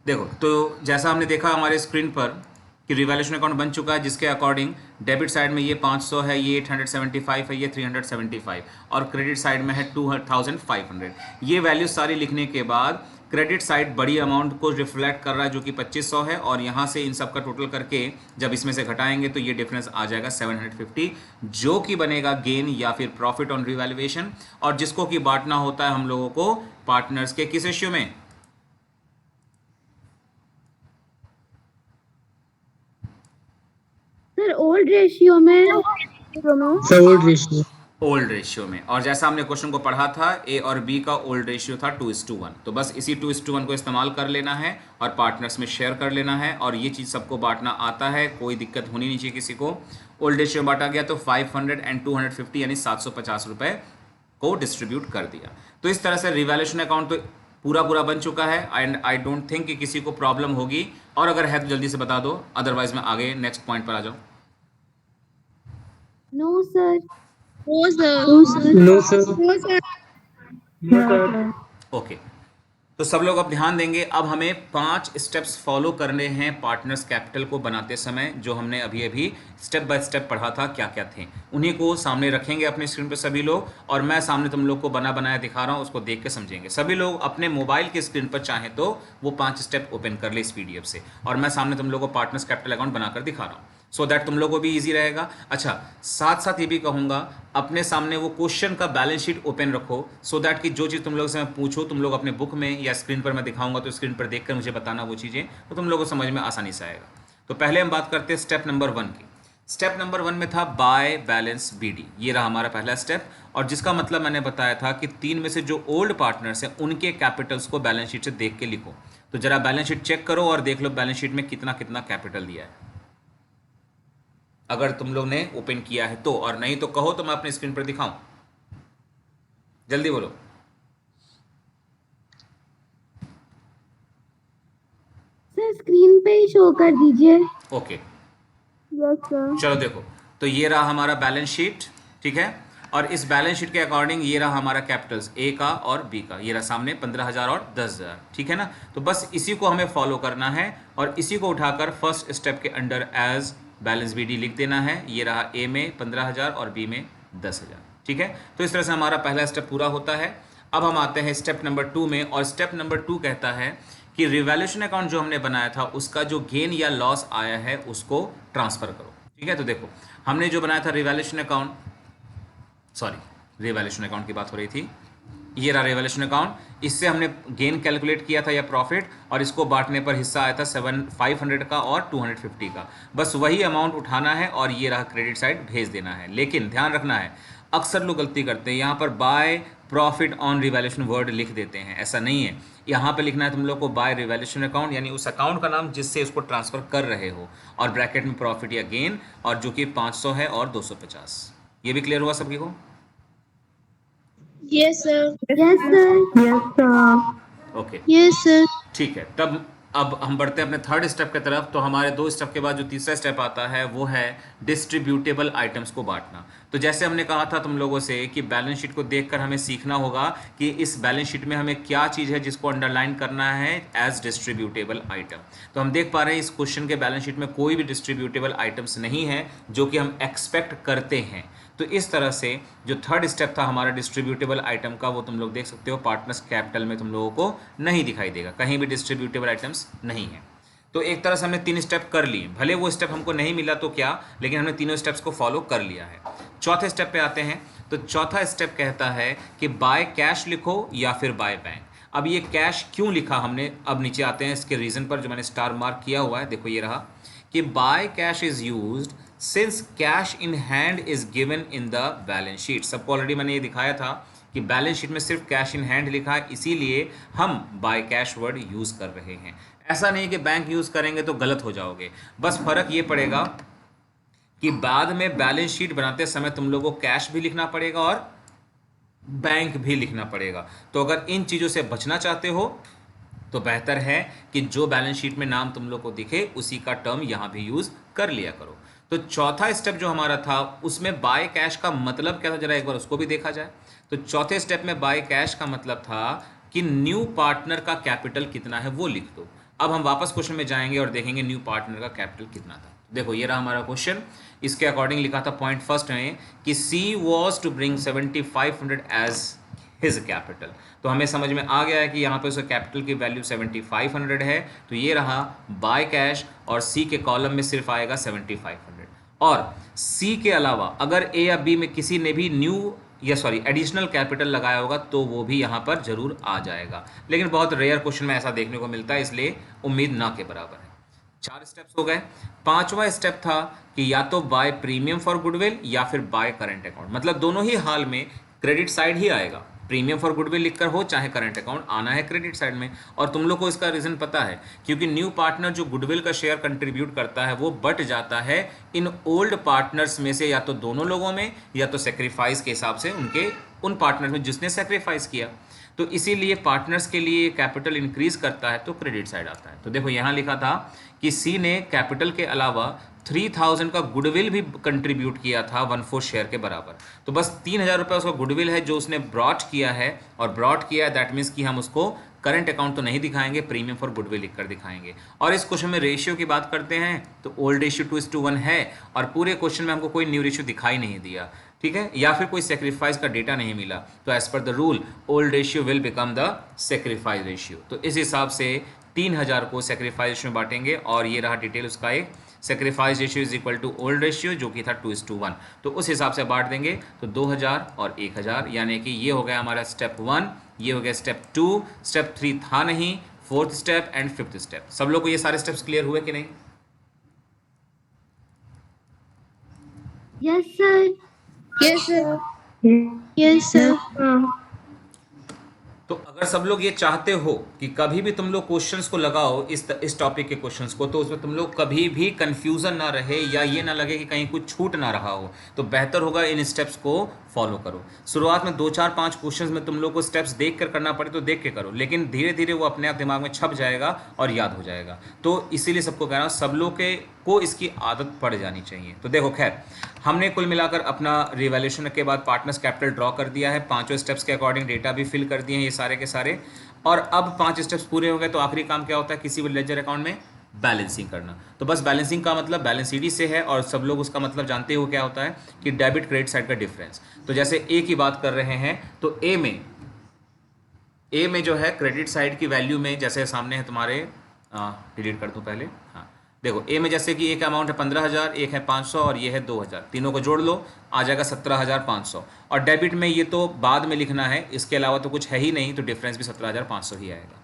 देखो, तो जैसा हमने देखा हमारे स्क्रीन पर कि रिवैल्यूएशन अकाउंट बन चुका है, जिसके अकॉर्डिंग डेबिट साइड में ये 500 है, ये 875 है, ये 375, और क्रेडिट साइड में है 2,500। ये वैल्यू सारी लिखने के बाद क्रेडिट साइड बड़ी अमाउंट को रिफ्लेक्ट कर रहा है, जो कि 2500 है, और यहाँ से इन सब का टोटल करके जब इसमें से घटाएंगे तो ये डिफरेंस आ जाएगा 750, जो कि बनेगा गेन या फिर प्रॉफिट ऑन रिवैल्यूएशन, और जिसको कि बांटना होता है हम लोगों को पार्टनर्स के किस रेशियो में, सर ओल्ड रेशियो में sir old ratio. Old ratio में। और जैसा हमने क्वेश्चन को पढ़ा था, ए और बी का ओल्ड रेशियो था 2:1, तो बस इसी 2:1 को इस्तेमाल कर लेना है और पार्टनर्स में शेयर कर लेना है, और ये चीज़ सबको बांटना आता है, कोई दिक्कत होनी नहीं चाहिए किसी को। ओल्ड रेशियो बांटा गया तो 500 एंड 250 यानी 750 रुपये को डिस्ट्रीब्यूट कर दिया। तो इस तरह से रिवैल्यूएशन अकाउंट तो पूरा पूरा बन चुका है, एंड आई डोंट थिंक कि किसी को प्रॉब्लम होगी, और अगर है तो जल्दी से बता दो, अदरवाइज मैं आगे नेक्स्ट पॉइंट पर आ जाऊँ। No sir. No sir. No sir. No sir. Okay, तो सब लोग अब ध्यान देंगे। अब हमें 5 स्टेप्स फॉलो करने हैं पार्टनर्स कैपिटल को बनाते समय, जो हमने अभी अभी स्टेप बाय स्टेप पढ़ा था क्या क्या थे, उन्हीं को सामने रखेंगे अपने स्क्रीन पर सभी लोग, और मैं सामने तुम लोग को बना बनाया दिखा रहा हूँ, उसको देख के समझेंगे। सभी लोग अपने मोबाइल के स्क्रीन पर चाहें तो वो 5 स्टेप ओपन कर ले इस पीडीएफ से, और मैं सामने तुम लोग को पार्टनर्स कैपिटल अकाउंट बनाकर दिखा रहा हूँ, सो दैट तुम लोगों को भी इजी रहेगा। अच्छा, साथ साथ ये भी कहूँगा, अपने सामने वो क्वेश्चन का बैलेंस शीट ओपन रखो, सो दैट कि जो चीज़ तुम लोग से मैं पूछूँ, तुम लोग अपने बुक में या स्क्रीन पर मैं दिखाऊंगा तो स्क्रीन पर देखकर मुझे बताना वो चीज़ें, तो तुम लोगों को समझ में आसानी से आएगा। तो पहले हम बात करते हैं स्टेप नंबर 1 की। स्टेप नंबर 1 में था बाय बैलेंस बीडी, ये रहा हमारा पहला स्टेप, और जिसका मतलब मैंने बताया था कि 3 में से जो ओल्ड पार्टनर्स हैं उनके कैपिटल्स को बैलेंस शीट से देख के लिखो। तो जरा बैलेंस शीट चेक करो और देख लो बैलेंस शीट में कितना कितना कैपिटल दिया है, अगर तुम लोग ने ओपन किया है तो, और नहीं तो कहो तो मैं अपने स्क्रीन पर दिखाऊं, जल्दी बोलो। सर स्क्रीन पे ही शो कर दीजिए। Okay, yes sir. चलो देखो, तो ये रहा हमारा बैलेंस शीट, ठीक है, और इस बैलेंस शीट के अकॉर्डिंग ये रहा हमारा कैपिटल्स ए का और बी का, ये रहा सामने 15,000 और 10,000, ठीक है ना। तो बस इसी को हमें फॉलो करना है, और इसी को उठाकर फर्स्ट स्टेप के अंडर एज बैलेंस बीडी लिख देना है। ये रहा ए में 15,000 और बी में 10,000, ठीक है। तो इस तरह से हमारा पहला स्टेप पूरा होता है। अब हम आते हैं स्टेप नंबर 2 में, और स्टेप नंबर 2 कहता है कि रिवैल्यूएशन अकाउंट जो हमने बनाया था उसका जो गेन या लॉस आया है उसको ट्रांसफर करो, ठीक है। तो देखो, हमने जो बनाया था revaluation account, sorry revaluation account की बात हो रही थी, ये रहा रिवैल्यूएशन अकाउंट, इससे हमने गेन कैलकुलेट किया था या प्रॉफिट, और इसको बांटने पर हिस्सा आया था 500 का और 250 का। बस वही अमाउंट उठाना है और ये रहा क्रेडिट साइड भेज देना है। लेकिन ध्यान रखना है, अक्सर लोग गलती करते हैं, यहाँ पर by profit on revaluation word लिख देते हैं, ऐसा नहीं है। यहाँ पे लिखना है तुम लोग को बाय रिवैल्यूएशन अकाउंट, यानी उस अकाउंट का नाम जिससे उसको ट्रांसफर कर रहे हो, और ब्रैकेट में प्रॉफिट या गेन, और जो कि 500 है और 250। ये भी क्लियर हुआ सभी को? Yes sir. Yes sir. Yes sir. Okay, yes sir. ठीक है। तब अब हम बढ़ते हैं अपने थर्ड स्टेप की तरफ। तो हमारे 2 स्टेप के बाद जो तीसरा स्टेप आता है वो है डिस्ट्रीब्यूटेबल आइटम्स को बांटना। तो जैसे हमने कहा था तुम लोगों से कि बैलेंस शीट को देखकर हमें सीखना होगा कि इस बैलेंस शीट में हमें क्या चीज़ है जिसको अंडरलाइन करना है एज डिस्ट्रीब्यूटेबल आइटम। तो हम देख पा रहे हैं इस क्वेश्चन के बैलेंस शीट में कोई भी डिस्ट्रीब्यूटेबल आइटम्स नहीं है जो कि हम एक्सपेक्ट करते हैं। तो इस तरह से जो थर्ड स्टेप था हमारा डिस्ट्रीब्यूटेबल आइटम का, वो तुम लोग देख सकते हो पार्टनर्स कैपिटल में तुम लोगों को नहीं दिखाई देगा, कहीं भी डिस्ट्रीब्यूटेबल आइटम्स नहीं है। तो एक तरह से हमने 3 स्टेप कर लिए, भले वो स्टेप हमको नहीं मिला तो क्या, लेकिन हमने तीनों स्टेप्स को फॉलो कर लिया है। चौथे स्टेप पे आते हैं। तो चौथा स्टेप कहता है कि बाय कैश लिखो या फिर बाय बैंक। अब ये कैश क्यों लिखा हमने, अब नीचे आते हैं इसके रीज़न पर, जो मैंने स्टार मार्क किया हुआ है, देखो ये रहा कि by cash is used since cash in hand is given in the balance sheet. सबको ऑलरेडी मैंने ये दिखाया था कि बैलेंस शीट में सिर्फ कैश इन हैंड लिखा है, इसीलिए हम बाय कैश वर्ड यूज़ कर रहे हैं। ऐसा नहीं कि बैंक यूज़ करेंगे तो गलत हो जाओगे, बस फर्क ये पड़ेगा कि बाद में बैलेंस शीट बनाते समय तुम लोगों को कैश भी लिखना पड़ेगा और बैंक भी लिखना पड़ेगा। तो अगर इन चीज़ों से बचना चाहते हो तो बेहतर है कि जो बैलेंस शीट में नाम तुम लोग को दिखे उसी का टर्म यहाँ भी यूज़ कर लिया करो। तो चौथा स्टेप जो हमारा था उसमें बाय कैश का मतलब क्या था, जरा एक बार उसको भी देखा जाए। तो चौथे स्टेप में बाय कैश का मतलब था कि न्यू पार्टनर का कैपिटल कितना है वो लिख दो। अब हम वापस क्वेश्चन में जाएंगे और देखेंगे न्यू पार्टनर का कैपिटल कितना था। देखो ये रहा हमारा क्वेश्चन, इसके अकॉर्डिंग लिखा था पॉइंट फर्स्ट में कि C was to bring 7500 as his capital. तो हमें समझ में आ गया है कि यहाँ पे उसका कैपिटल की वैल्यू 7500 है। तो ये रहा बाय कैश, और सी के कॉलम में सिर्फ आएगा 7500। और सी के अलावा अगर ए या बी में किसी ने भी एडिशनल कैपिटल लगाया होगा तो वो भी यहाँ पर जरूर आ जाएगा, लेकिन बहुत रेयर क्वेश्चन में ऐसा देखने को मिलता है, इसलिए उम्मीद ना के बराबर है। 4 स्टेप्स हो गए। पांचवा स्टेप था कि या तो बाय प्रीमियम फॉर गुडविल या फिर बाय करंट अकाउंट, मतलब दोनों ही हाल में क्रेडिट साइड ही आएगा। प्रीमियम फॉर गुडविल लिखकर हो चाहे करंट अकाउंट, आना है क्रेडिट साइड में। और तुम लोग को इसका रीजन पता है, क्योंकि न्यू पार्टनर जो गुडविल का शेयर कंट्रीब्यूट करता है वो बट जाता है इन ओल्ड पार्टनर्स में से, या तो दोनों लोगों में या तो सेक्रीफाइस के हिसाब से उनके उन पार्टनर में जिसने सेक्रीफाइस किया। तो इसीलिए पार्टनर्स के लिए कैपिटल इंक्रीज करता है तो क्रेडिट साइड आता है। तो देखो यहाँ लिखा था कि सी ने कैपिटल के अलावा 3000 का गुडविल भी कंट्रीब्यूट किया था 1/4 शेयर के बराबर। तो बस 3000 रुपये उसका गुडविल है जो उसने ब्रॉट किया है, और ब्रॉट किया है दैट मीन्स कि हम उसको करंट अकाउंट तो नहीं दिखाएंगे, प्रीमियम फॉर गुडविल लिखकर दिखाएंगे। और इस क्वेश्चन में रेशियो की बात करते हैं तो ओल्ड रेशियो 2:1 है, और पूरे क्वेश्चन में हमको कोई न्यू रेशियो दिखाई नहीं दिया, ठीक है, या फिर कोई सेक्रीफाइस का डेटा नहीं मिला। तो as per the rule old ratio will become the sacrifice ratio. तो इस हिसाब से 3000 को सेक्रीफाइस रेशियो में बांटेंगे, और ये रहा डिटेल उसका एक sacrifice ratio is equal to old ratio जो कि था 2:1। तो उस हिसाब से बांट देंगे तो 2000 और 1000, यानी कि ये हो गया हमारा स्टेप 1, ये हो गया स्टेप 2, स्टेप 3 था नहीं, 4th step and 5th step. सब लोग को ये सारे स्टेप्स क्लियर हुए कि नहीं? Yes, sir. Yes, sir. Yes, sir. तो अगर सब लोग ये चाहते हो कि कभी भी तुम लोग क्वेश्चंस को लगाओ इस टॉपिक के क्वेश्चंस को, तो उसमें तुम लोग कभी भी कंफ्यूजन ना रहे या ये ना लगे कि कहीं कुछ छूट ना रहा हो, तो बेहतर होगा इन स्टेप्स को फॉलो करो। शुरुआत में 2 4 5 क्वेश्चंस में तुम लोग को स्टेप्स देख कर करना पड़े तो देख के करो, लेकिन धीरे धीरे वो अपने आप दिमाग में छप जाएगा और याद हो जाएगा। तो इसीलिए सबको कह रहा हूँ, सब लोग को इसकी आदत पड़ जानी चाहिए। तो देखो खैर, हमने कुल मिलाकर अपना रिवैल्यूएशन के बाद पार्टनर्स कैपिटल ड्रॉ कर दिया है, 5 स्टेप्स के अकॉर्डिंग डेटा भी फिल कर दिए हैं ये सारे के सारे। और अब 5 स्टेप्स पूरे हो गए तो आखिरी काम क्या होता है किसी भी लेजर अकाउंट में? बैलेंसिंग करना। तो बस बैलेंसिंग का मतलब बैलेंस शीट से है, और सब लोग उसका मतलब जानते हो क्या होता है कि डेबिट क्रेडिट साइड का डिफरेंस। तो जैसे ए की बात कर रहे हैं तो ए में जो है क्रेडिट साइड की वैल्यू में, जैसे सामने है तुम्हारे, डिलीट कर दूं पहले, हाँ देखो ए में जैसे कि एक अमाउंट है 15,000, एक है 500 और ये है 2,000, तीनों को जोड़ लो आ जाएगा 17,500। और डेबिट में ये तो बाद में लिखना है, इसके अलावा तो कुछ है ही नहीं, तो डिफरेंस भी 17,500 ही आएगा।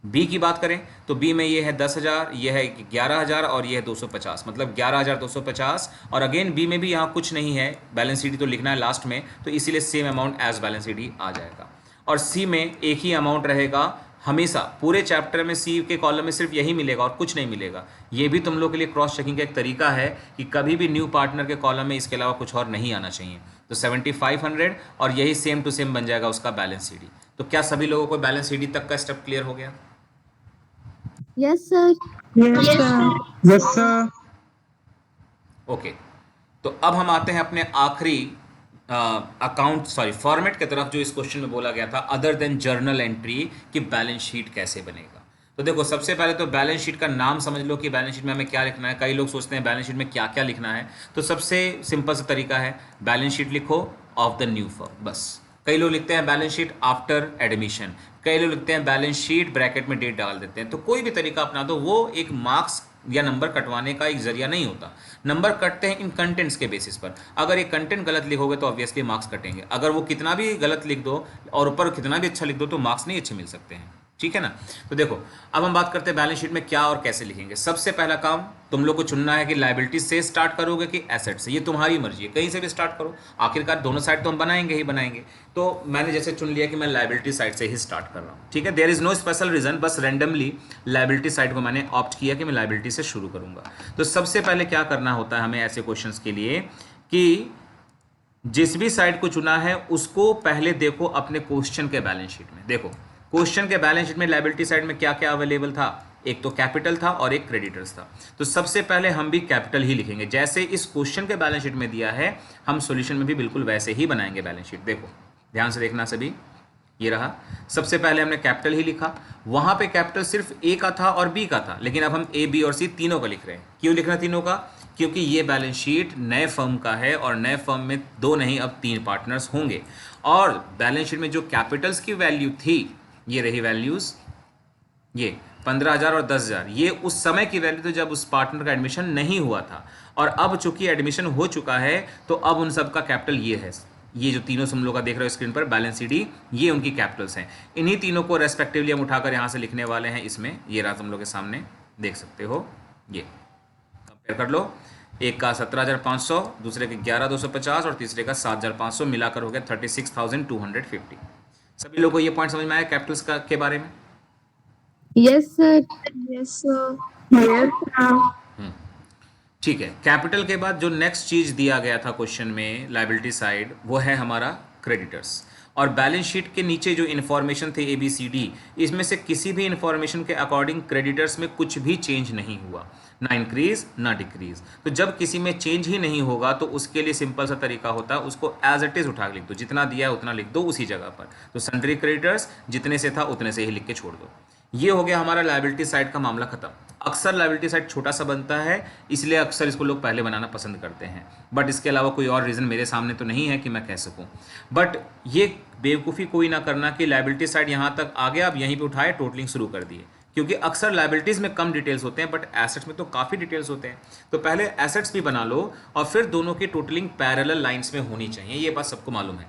बी की बात करें तो बी में ये है 10,000, ये है 11,000 और ये है 250, मतलब 11,250। और अगेन बी में भी यहाँ कुछ नहीं है, बैलेंस शीट तो लिखना है लास्ट में, तो इसीलिए same amount as balance sheet आ जाएगा। और सी में एक ही अमाउंट रहेगा हमेशा, पूरे चैप्टर में सी के कॉलम में सिर्फ यही मिलेगा और कुछ नहीं मिलेगा। ये भी तुम लोग के लिए क्रॉस चेकिंग का एक तरीका है कि कभी भी न्यू पार्टनर के कॉलम में इसके अलावा कुछ और नहीं आना चाहिए। तो 7,500 और यही सेम टू सेम बन जाएगा उसका बैलेंस शीट। तो क्या सभी लोगों को बैलेंस शीट तक का स्टेप क्लियर हो गया? Yes, sir. Yes, sir. Yes, sir. Okay, तो अब हम आते हैं अपने आखिरी फॉर्मेट की तरफ, जो इस क्वेश्चन में बोला गया था अदर देन जर्नल एंट्री कि बैलेंस शीट कैसे बनेगा। तो देखो सबसे पहले तो बैलेंस शीट का नाम समझ लो कि बैलेंस शीट में हमें क्या लिखना है। कई लोग सोचते हैं बैलेंस शीट में क्या क्या लिखना है, तो सबसे सिंपल सा तरीका है बैलेंस शीट लिखो ऑफ द न्यू फर्म, बस। कई लोग लिखते हैं बैलेंस शीट आफ्टर एडमिशन, कई लोग लिखते हैं बैलेंस शीट ब्रैकेट में डेट डाल देते हैं। तो कोई भी तरीका अपना दो, वो एक मार्क्स या नंबर कटवाने का एक जरिया नहीं होता। नंबर कटते हैं इन कंटेंट्स के बेसिस पर। अगर ये कंटेंट गलत लिखोगे तो ऑब्वियसली मार्क्स कटेंगे। अगर वो कितना भी गलत लिख दो और ऊपर कितना भी अच्छा लिख दो तो मार्क्स नहीं अच्छे मिल सकते हैं, ठीक है ना। तो देखो अब हम बात करते हैं बैलेंस शीट में क्या और कैसे लिखेंगे। सबसे पहला काम तुम लोग को चुनना है कि लायबिलिटी से स्टार्ट करोगे कि एसेट से, ये तुम्हारी मर्जी है, कहीं से भी स्टार्ट करो। आखिरकार दोनों साइड तो हम बनाएंगे ही बनाएंगे। तो मैंने जैसे चुन लिया कि मैं लायबिलिटी साइड से ही स्टार्ट कर रहा हूँ, ठीक है। There is no special reason, बस रैंडमली लायबिलिटी साइड को मैंने ऑप्ट किया कि मैं लायबिलिटी से शुरू करूंगा। तो सबसे पहले क्या करना होता है हमें ऐसे क्वेश्चंस के लिए कि जिस भी साइड को चुना है उसको पहले देखो अपने क्वेश्चन के बैलेंस शीट में। देखो क्वेश्चन के बैलेंस शीट में लायबिलिटी साइड में क्या क्या अवेलेबल था, एक तो कैपिटल था और एक क्रेडिटर्स था। तो सबसे पहले हम भी कैपिटल ही लिखेंगे, जैसे इस क्वेश्चन के बैलेंस शीट में दिया है हम सॉल्यूशन में भी बिल्कुल वैसे ही बनाएंगे बैलेंस शीट। देखो ध्यान से देखना सभी, ये रहा। सबसे पहले हमने कैपिटल ही लिखा, वहां पे कैपिटल सिर्फ ए का था और बी का था, लेकिन अब हम ए बी और सी तीनों का लिख रहे हैं। क्यों लिख रहे हैं तीनों का? क्योंकि ये बैलेंस शीट नए फर्म का है और नए फर्म में 2 नहीं अब 3 पार्टनर्स होंगे। और बैलेंस शीट में जो कैपिटल्स की वैल्यू थी, ये रही वैल्यूज, ये 15,000 और 10,000, ये उस समय की वैल्यू थी जब उस पार्टनर का एडमिशन नहीं हुआ था। और अब चूंकि एडमिशन हो चुका है तो अब उन सब का कैपिटल ये है। ये जो तीनों तुम लोग का देख रहे हो स्क्रीन पर बैलेंस शीट, ये उनकी कैपिटल्स हैं। इन्हीं तीनों को रेस्पेक्टिवली हम उठाकर यहाँ से लिखने वाले हैं इसमें। ये रहा तुम लोग के सामने, देख सकते हो ये कंपेयर कर लो, एक का 17,500, दूसरे के 11,250 और तीसरे का 7,500, मिलाकर हो गया 36,250। सभी लोगों को ये पॉइंट समझ में आया कैपिटल्स का के बारे में? Yes, sir. Yes, sir. Yes, sir. ठीक है। कैपिटल के बाद जो नेक्स्ट चीज दिया गया था क्वेश्चन में लायबिलिटी साइड, वो है हमारा क्रेडिटर्स। और बैलेंस शीट के नीचे जो इन्फॉर्मेशन थे ABCD, इसमें से किसी भी इन्फॉर्मेशन के अकॉर्डिंग क्रेडिटर्स में कुछ भी चेंज नहीं हुआ, ना इंक्रीज ना डिक्रीज। तो जब किसी में चेंज ही नहीं होगा तो उसके लिए सिंपल सा तरीका होता है, उसको एज इट इज उठा के लिख दो, जितना दिया है उतना लिख दो उसी जगह पर। तो सन्ड्री क्रेडिटर्स जितने से था उतने से ही लिख के छोड़ दो। ये हो गया हमारा लायबिलिटी साइड का मामला खत्म। अक्सर लायबिलिटी साइड छोटा सा बनता है, इसलिए अक्सर इसको लोग पहले बनाना पसंद करते हैं, बट इसके अलावा कोई और रीज़न मेरे सामने तो नहीं है कि मैं कह सकूं। बट ये बेवकूफ़ी कोई ना करना कि लायबिलिटी साइड यहाँ तक आ गया, अब यहीं पे उठाए टोटलिंग शुरू कर दिए, क्योंकि अक्सर लायबिलिटीज़ में कम डिटेल्स होते हैं बट एसेट्स में तो काफ़ी डिटेल्स होते हैं। तो पहले एसेट्स भी बना लो और फिर दोनों की टोटलिंग पैरेलल लाइन्स में होनी चाहिए, ये बात सबको मालूम है।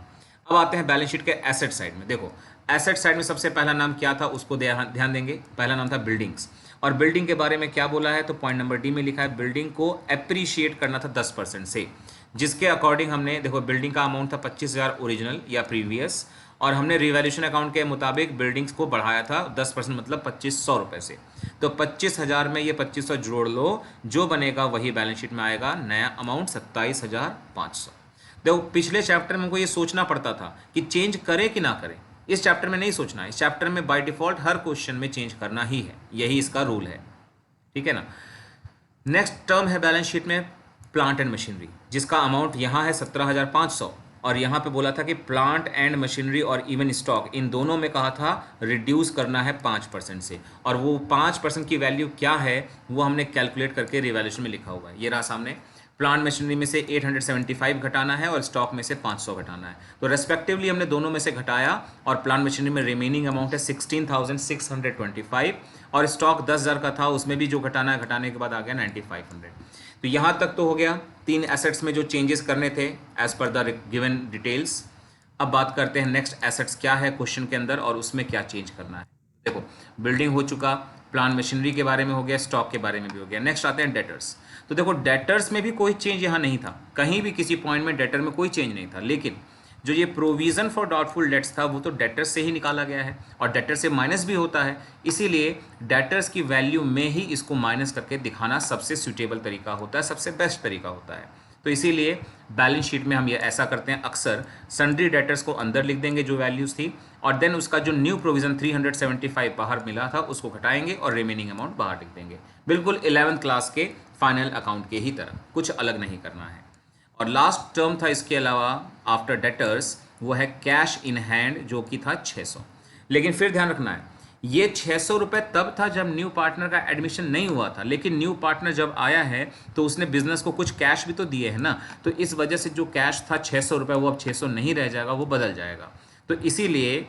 अब आते हैं बैलेंस शीट के एसेट साइड में। देखो एसेट साइड में सबसे पहला नाम क्या था उसको ध्यान देंगे। पहला नाम था बिल्डिंग्स, और बिल्डिंग के बारे में क्या बोला है तो पॉइंट नंबर डी में लिखा है बिल्डिंग को एप्रिशिएट करना था 10% से, जिसके अकॉर्डिंग हमने देखो बिल्डिंग का अमाउंट था 25,000 ओरिजिनल या प्रीवियस, और हमने रिवैल्यूएशन अकाउंट के मुताबिक बिल्डिंग्स को बढ़ाया था 10% मतलब 2,500 रुपये से। तो 25,000 में ये 2,500 जोड़ लो, जो बनेगा वही बैलेंस शीट में आएगा, नया अमाउंट 27,500। देखो पिछले चैप्टर में हमको ये सोचना पड़ता था कि चेंज करें कि ना करें, इस चैप्टर में नहीं सोचना है। इस चैप्टर में बाय डिफॉल्ट हर क्वेश्चन में चेंज करना ही है, यही इसका रूल है, ठीक है ना। नेक्स्ट टर्म है बैलेंस शीट में प्लांट एंड मशीनरी, जिसका अमाउंट यहाँ है 17,500, और यहाँ पे बोला था कि प्लांट एंड मशीनरी और इवन स्टॉक इन दोनों में कहा था रिड्यूस करना है 5% से, और वो 5% की वैल्यू क्या है वो हमने कैलकुलेट करके रिवैल्यूएशन में लिखा हुआ है, ये रहा सामने। प्लांट मशीनरी में से 875 घटाना है और स्टॉक में से 500 घटाना है, तो रेस्पेक्टिवली हमने दोनों में से घटाया, और प्लांट मशीनरी में रिमेनिंग अमाउंट है 16,625, और स्टॉक 10,000 का था, उसमें भी जो घटाना है घटाने के बाद आ गया 9,500। तो यहाँ तक तो हो गया तीन एसेट्स में जो चेंजेस करने थे as per the given details. अब बात करते हैं नेक्स्ट एसेट्स क्या है क्वेश्चन के अंदर और उसमें क्या चेंज करना है। देखो बिल्डिंग हो चुका, प्लांट मशीनरी के बारे में हो गया, स्टॉक के बारे में भी हो गया। नेक्स्ट आते हैं डेटर्स। तो देखो डेटर्स में भी कोई चेंज यहाँ नहीं था, कहीं भी किसी पॉइंट में डेटर में कोई चेंज नहीं था, लेकिन जो ये प्रोविज़न फॉर डाउटफुल डेट्स था वो तो डेटर्स से ही निकाला गया है, और डेटर से माइनस भी होता है, इसीलिए डेटर्स की वैल्यू में ही इसको माइनस करके दिखाना सबसे सूटेबल तरीका होता है, सबसे बेस्ट तरीका होता है। तो इसीलिए बैलेंस शीट में हम ये ऐसा करते हैं, अक्सर सन्ड्री डेटर्स को अंदर लिख देंगे जो वैल्यूज़ थी, और देन उसका जो न्यू प्रोविज़न 375 बाहर मिला था उसको घटाएंगे और रिमेनिंग अमाउंट बाहर लिख देंगे, बिल्कुल 11th क्लास के फाइनल अकाउंट के ही तरह, कुछ अलग नहीं करना है। और लास्ट टर्म था इसके अलावा आफ्टर डेटर्स, वो है कैश इन हैंड, जो कि था 600। लेकिन फिर ध्यान रखना है ये 600 रुपये तब था जब न्यू पार्टनर का एडमिशन नहीं हुआ था, लेकिन न्यू पार्टनर जब आया है तो उसने बिजनेस को कुछ कैश भी तो दिए है ना, तो इस वजह से जो कैश था 600 रुपये वो अब 600 नहीं रह जाएगा, वो बदल जाएगा। तो इसीलिए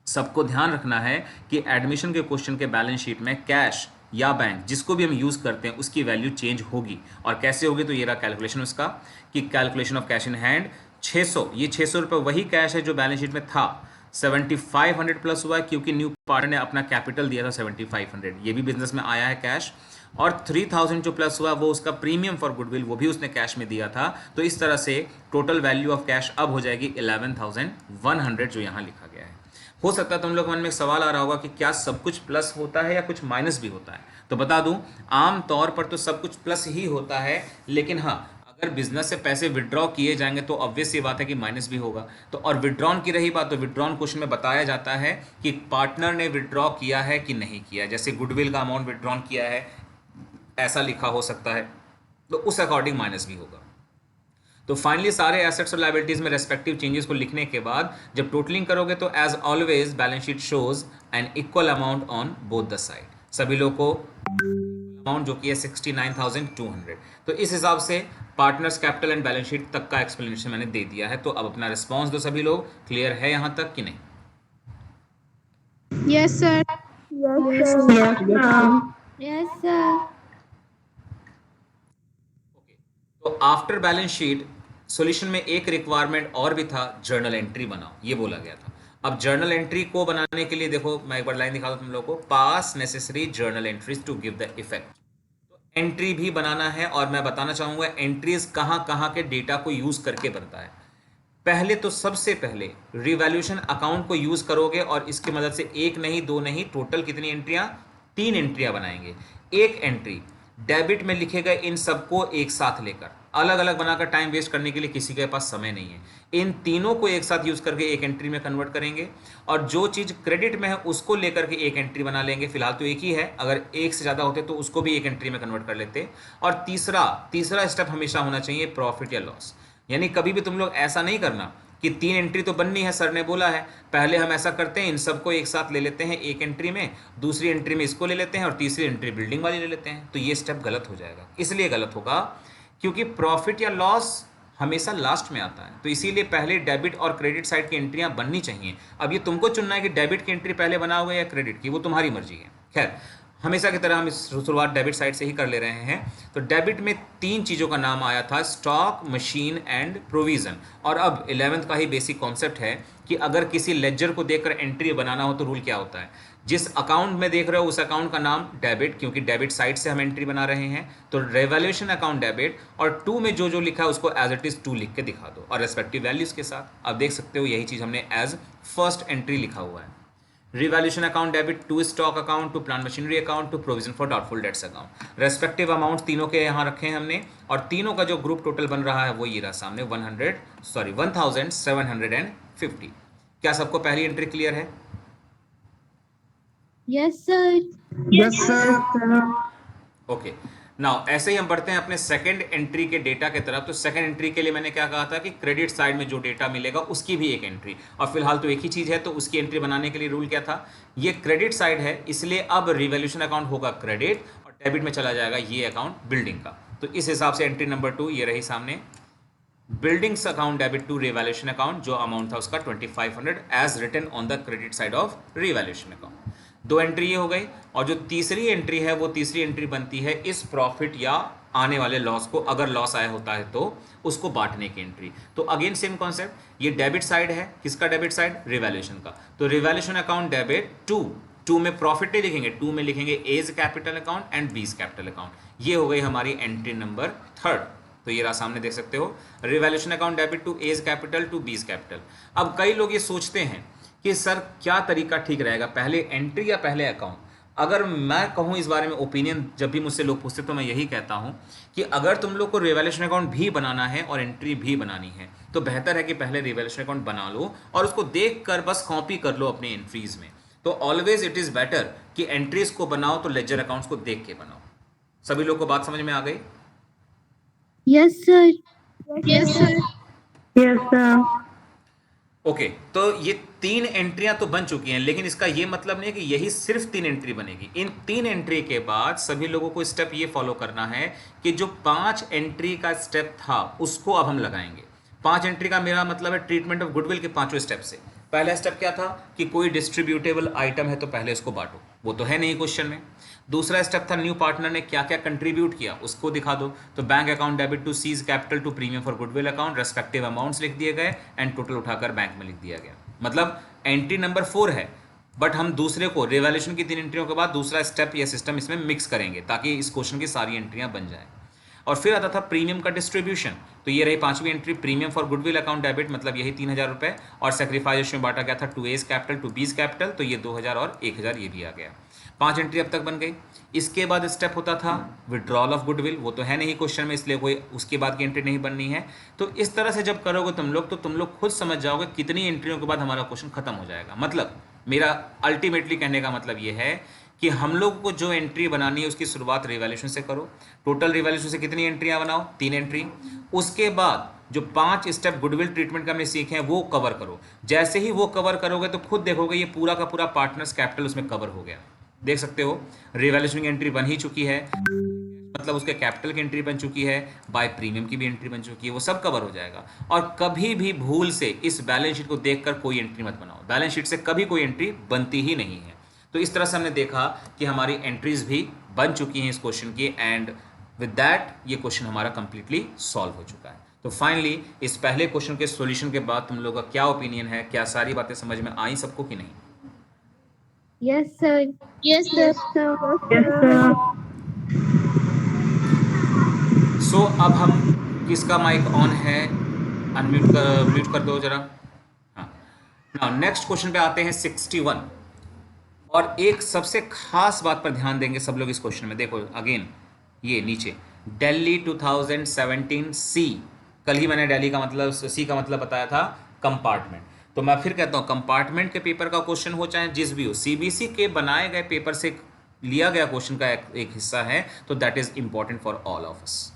सबको ध्यान रखना है कि एडमिशन के क्वेश्चन के बैलेंस शीट में कैश या बैंक जिसको भी हम यूज़ करते हैं उसकी वैल्यू चेंज होगी, और कैसे होगी तो ये रहा कैलकुलेशन उसका, कि calculation of cash in hand 600, ये 600 रुपये वही कैश है जो बैलेंस शीट में था, 7,500 प्लस हुआ है क्योंकि न्यू पार्टनर ने अपना कैपिटल दिया था 7,500, ये भी बिजनेस में आया है कैश, और 3,000 जो प्लस हुआ वो उसका प्रीमियम फॉर गुडविल, वो भी उसने कैश में दिया था। तो इस तरह से टोटल वैल्यू ऑफ कैश अब हो जाएगी 11,100 जो यहाँ लिखा गया है। हो सकता है तुम लोग मन में एक सवाल आ रहा होगा कि क्या सब कुछ प्लस होता है या कुछ माइनस भी होता है, तो बता दूं आम तौर पर तो सब कुछ प्लस ही होता है, लेकिन हाँ अगर बिजनेस से पैसे विड्रॉ किए जाएंगे तो ऑब्वियस ये बात है कि माइनस भी होगा। तो और विड्रॉन की रही बात, तो विड्रॉन क्वेश्चन में बताया जाता है कि पार्टनर ने विड्रॉ किया है कि नहीं किया, जैसे गुडविल का अमाउंट विड्रॉन किया है ऐसा लिखा हो सकता है, तो उस अकॉर्डिंग माइनस भी होगा। तो फाइनली सारे एसेट्स और लायबिलिटीज में रेस्पेक्टिव चेंजेस को लिखने के बाद जब टोटलिंग करोगे तो as always balance sheet shows an equal amount on both the side, सभी लोग को अमाउंट जो कि है 69,200। तो इस हिसाब से partners capital and balance sheet तक का एक्सप्लेनेशन मैंने दे दिया है। तो अब अपना रिस्पॉन्स दो सभी लोग, क्लियर है यहाँ तक कि नहीं? Yes, sir. Yes, sir. Yes, sir. तो आफ्टर बैलेंस शीट सॉल्यूशन में एक रिक्वायरमेंट और भी था, जर्नल एंट्री बनाओ, ये बोला गया था। अब जर्नल एंट्री को बनाने के लिए देखो मैं एक बार लाइन दिखा दूं तुम लोगों को, pass necessary journal entries to give the effect. तो एंट्री भी बनाना है और मैं बताना चाहूंगा एंट्रीज कहाँ कहाँ के डेटा को यूज करके बनता है। पहले तो सबसे पहले रिवैल्यूएशन अकाउंट को यूज करोगे और इसकी मदद से एक नहीं दो नहीं टोटल कितनी एंट्रियां, 3 एंट्रियां बनाएंगे। एक एंट्री डेबिट में लिखे गए इन सबको एक साथ लेकर अलग अलग बनाकर टाइम वेस्ट करने के लिए किसी के पास समय नहीं है, इन तीनों को एक साथ यूज करके एक एंट्री में कन्वर्ट करेंगे और जो चीज क्रेडिट में है उसको लेकर के एक एंट्री बना लेंगे। फिलहाल तो एक ही है, अगर एक से ज्यादा होते तो उसको भी एक एंट्री में कन्वर्ट कर लेते। और तीसरा स्टेप हमेशा होना चाहिए प्रॉफिट या लॉस। यानी कभी भी तुम लोग ऐसा नहीं करना कि 3 एंट्री तो बननी है, सर ने बोला है, पहले हम ऐसा करते हैं इन सबको एक साथ ले लेते हैं एक एंट्री में, दूसरी एंट्री में इसको ले लेते हैं और तीसरी एंट्री बिल्डिंग वाली ले लेते हैं। तो ये स्टेप गलत हो जाएगा। इसलिए गलत होगा क्योंकि प्रॉफिट या लॉस हमेशा लास्ट में आता है, तो इसीलिए पहले डेबिट और क्रेडिट साइड की एंट्रियां बननी चाहिए। अब ये तुमको चुनना है कि डेबिट की एंट्री पहले बनाओगे या क्रेडिट की, वो तुम्हारी मर्जी है। खैर, हमेशा की तरह हम इस शुरुआत डेबिट साइड से ही कर ले रहे हैं। तो डेबिट में 3 चीज़ों का नाम आया था, स्टॉक, मशीन एंड प्रोविज़न। और अब 11th का ही बेसिक कॉन्सेप्ट है कि अगर किसी लेजर को देखकर एंट्री बनाना हो तो रूल क्या होता है। जिस अकाउंट में देख रहे हो उस अकाउंट का नाम डेबिट, क्योंकि डेबिट साइड से हम एंट्री बना रहे हैं, तो रेवैल्यूएशन अकाउंट डेबिट, और 2 में जो जो लिखा है उसको एज इट इज़ 2 लिख के दिखा दो और रेस्पेक्टिव वैल्यूज़ के साथ। अब देख सकते हो यही चीज़ हमने एज फर्स्ट एंट्री लिखा हुआ है। Revaluation account debit to stock account to plant machinery account to provision for doubtful debts account. Respective amount तीनों के यहाँ रखे हैं हमने और तीनों का जो ग्रुप टोटल बन रहा है वो ये रहा सामने 1750। क्या सबको पहली एंट्री क्लियर है? Yes, sir. Yes, sir. Okay, now ऐसे ही हम बढ़ते हैं अपने सेकंड एंट्री के डेटा के तरफ। तो सेकंड एंट्री के लिए मैंने क्या कहा था कि क्रेडिट साइड में जो डेटा मिलेगा उसकी भी एक एंट्री, और फिलहाल तो एक ही चीज़ है तो उसकी एंट्री बनाने के लिए रूल क्या था, ये क्रेडिट साइड है इसलिए अब रिवैल्यूएशन अकाउंट होगा क्रेडिट और डेबिट में चला जाएगा ये अकाउंट बिल्डिंग का। तो इस हिसाब से एंट्री नंबर 2 ये रही सामने, buildings account debit to revaluation account, जो अमाउंट था उसका 2500 as written on the credit side of revaluation account. 2 entry ये हो गई और जो तीसरी एंट्री है वो तीसरी एंट्री बनती है इस प्रॉफिट या आने वाले लॉस को, अगर लॉस आया होता है तो उसको बांटने की एंट्री। तो अगेन सेम कॉन्सेप्ट, ये डेबिट साइड है, किसका डेबिट साइड, रिवैल्यूएशन का। तो रिवैल्यूएशन अकाउंट डेबिट 2 में प्रॉफिट नहीं लिखेंगे, 2 में लिखेंगे A's capital account and B's capital account. ये हो गई हमारी एंट्री नंबर 3। तो ये रहा सामने देख सकते हो, revaluation account debit to A's capital to B's capital. अब कई लोग ये सोचते हैं कि सर क्या तरीका ठीक रहेगा, पहले एंट्री या पहले अकाउंट। अगर मैं कहूँ इस बारे में ओपिनियन, जब भी मुझसे लोग पूछते तो मैं यही कहता हूँ कि अगर तुम लोग को रिवैल्यूएशन अकाउंट भी बनाना है और एंट्री भी बनानी है तो बेहतर है कि पहले रिवैल्यूएशन अकाउंट बना लो और उसको देख कर बस कॉपी कर लो अपने एंट्रीज में। तो ऑलवेज इट इज़ बेटर कि एंट्रीज को बनाओ तो लेजर अकाउंट्स को देख के बनाओ। सभी लोग को बात समझ में आ गई? Yes, sir. Yes, sir. Yes, sir. Okay, तो ये 3 एंट्रियां तो बन चुकी हैं, लेकिन इसका ये मतलब नहीं है कि यही सिर्फ 3 एंट्री बनेगी। इन 3 एंट्री के बाद सभी लोगों को स्टेप ये फॉलो करना है कि जो 5 एंट्री का स्टेप था उसको अब हम लगाएंगे। 5 एंट्री का मेरा मतलब है ट्रीटमेंट ऑफ गुडविल के 5वें स्टेप से। पहला स्टेप क्या था कि कोई डिस्ट्रीब्यूटेबल आइटम है तो पहले उसको बांटो, वो तो है नहीं क्वेश्चन में। दूसरा स्टेप था न्यू पार्टनर ने क्या क्या कंट्रीब्यूट किया उसको दिखा दो। तो bank account debit to C's capital to premium for goodwill account, respective amounts लिख दिए गए एंड टोटल उठाकर बैंक में लिख दिया गया। मतलब एंट्री नंबर 4 है, बट हम दूसरे को रिवैल्यूएशन की 3 एंट्रियों के बाद दूसरा स्टेप या सिस्टम इसमें मिक्स करेंगे ताकि इस क्वेश्चन की सारी एंट्रियां बन जाए। और फिर आता था प्रीमियम का डिस्ट्रीब्यूशन। तो ये रही 5वीं entry, premium for goodwill account debit, मतलब यही 3000 रुपये, और सेक्रीफाइस में बांटा गया था to A's capital to B's capital, तो ये 2000 और 1000 ये भी आ गया। 5 एंट्री अब तक बन गई। इसके बाद स्टेप होता था विड्रॉल ऑफ गुडविल, वो तो है नहीं क्वेश्चन में इसलिए कोई उसके बाद की एंट्री नहीं बननी है। तो इस तरह से जब करोगे तुम लोग तो तुम लोग खुद समझ जाओगे कितनी एंट्रियों के बाद हमारा क्वेश्चन खत्म हो जाएगा। मतलब मेरा अल्टीमेटली कहने का मतलब ये है कि हम लोग को जो एंट्री बनानी है उसकी शुरुआत रिवैल्यूएशन से करो। टोटल रिवैल्यूएशन से कितनी एंट्रियां बनाओ, 3 एंट्री। उसके बाद जो 5 स्टेप गुडविल ट्रीटमेंट का हमने सीखे हैं वो कवर करो। जैसे ही वो कवर करोगे तो खुद देखोगे ये पूरा का पूरा पार्टनर्स कैपिटल उसमें कवर हो गया। देख सकते हो रिवैल्यूएशन की एंट्री बन ही चुकी है, मतलब उसके कैपिटल की एंट्री बन चुकी है, बाय प्रीमियम की भी एंट्री बन चुकी है, वो सब कवर हो जाएगा। और कभी भी भूल से इस बैलेंस शीट को देखकर कोई एंट्री मत बनाओ, बैलेंस शीट से कभी कोई एंट्री बनती ही नहीं है। तो इस तरह से हमने देखा कि हमारी एंट्रीज भी बन चुकी हैं इस क्वेश्चन की, एंड विद दैट ये क्वेश्चन हमारा कंप्लीटली सॉल्व हो चुका है। तो फाइनली इस पहले क्वेश्चन के सॉल्यूशन के बाद तुम लोगों का क्या ओपिनियन है, क्या सारी बातें समझ में आई सबको कि नहीं? Yes, sir. Yes, sir. Yes, sir. सो अब हम किसका माइक ऑन है, म्यूट कर दो जरा। हाँ, नाउ नेक्स्ट क्वेश्चन पे आते हैं 61। और एक सबसे खास बात पर ध्यान देंगे सब लोग इस क्वेश्चन में। देखो अगेन ये नीचे दिल्ली 2017 सी, कल ही मैंने दिल्ली का मतलब सी का मतलब बताया था कंपार्टमेंट। तो मैं फिर कहता हूँ कंपार्टमेंट के पेपर का क्वेश्चन हो चाहे जिस भी हो, सीबीसी के बनाए गए पेपर से लिया गया क्वेश्चन का एक हिस्सा है, तो that is important for all of us.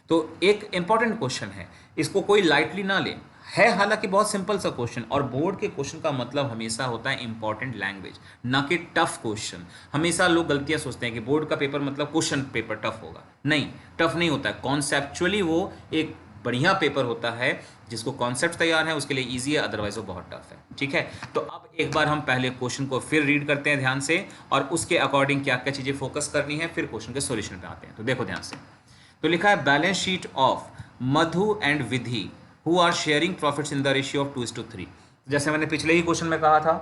तो एक इंपॉर्टेंट क्वेश्चन है, इसको कोई लाइटली ना ले, है हालांकि बहुत सिंपल सा क्वेश्चन। और बोर्ड के क्वेश्चन का मतलब हमेशा होता है इंपॉर्टेंट लैंग्वेज, ना कि टफ क्वेश्चन। हमेशा लोग गलतियां सोचते हैं कि बोर्ड का पेपर मतलब क्वेश्चन पेपर टफ होगा। नहीं, टफ नहीं होता है। कॉन्सेप्चुअली वो एक बढ़िया पेपर होता है, जिसको कॉन्सेप्ट तैयार है उसके लिए ईजी है, अदरवाइज वो बहुत टफ है। ठीक है, तो अब एक बार हम पहले क्वेश्चन को फिर रीड करते हैं ध्यान से, और उसके अकॉर्डिंग क्या क्या चीज़ें फोकस करनी है, फिर क्वेश्चन के सोल्यूशन पे आते हैं। तो देखो ध्यान से, तो लिखा है balance sheet of Madhu and Vidhi who are sharing profits in the ratio of 2:3। जैसे मैंने पिछले ही क्वेश्चन में कहा था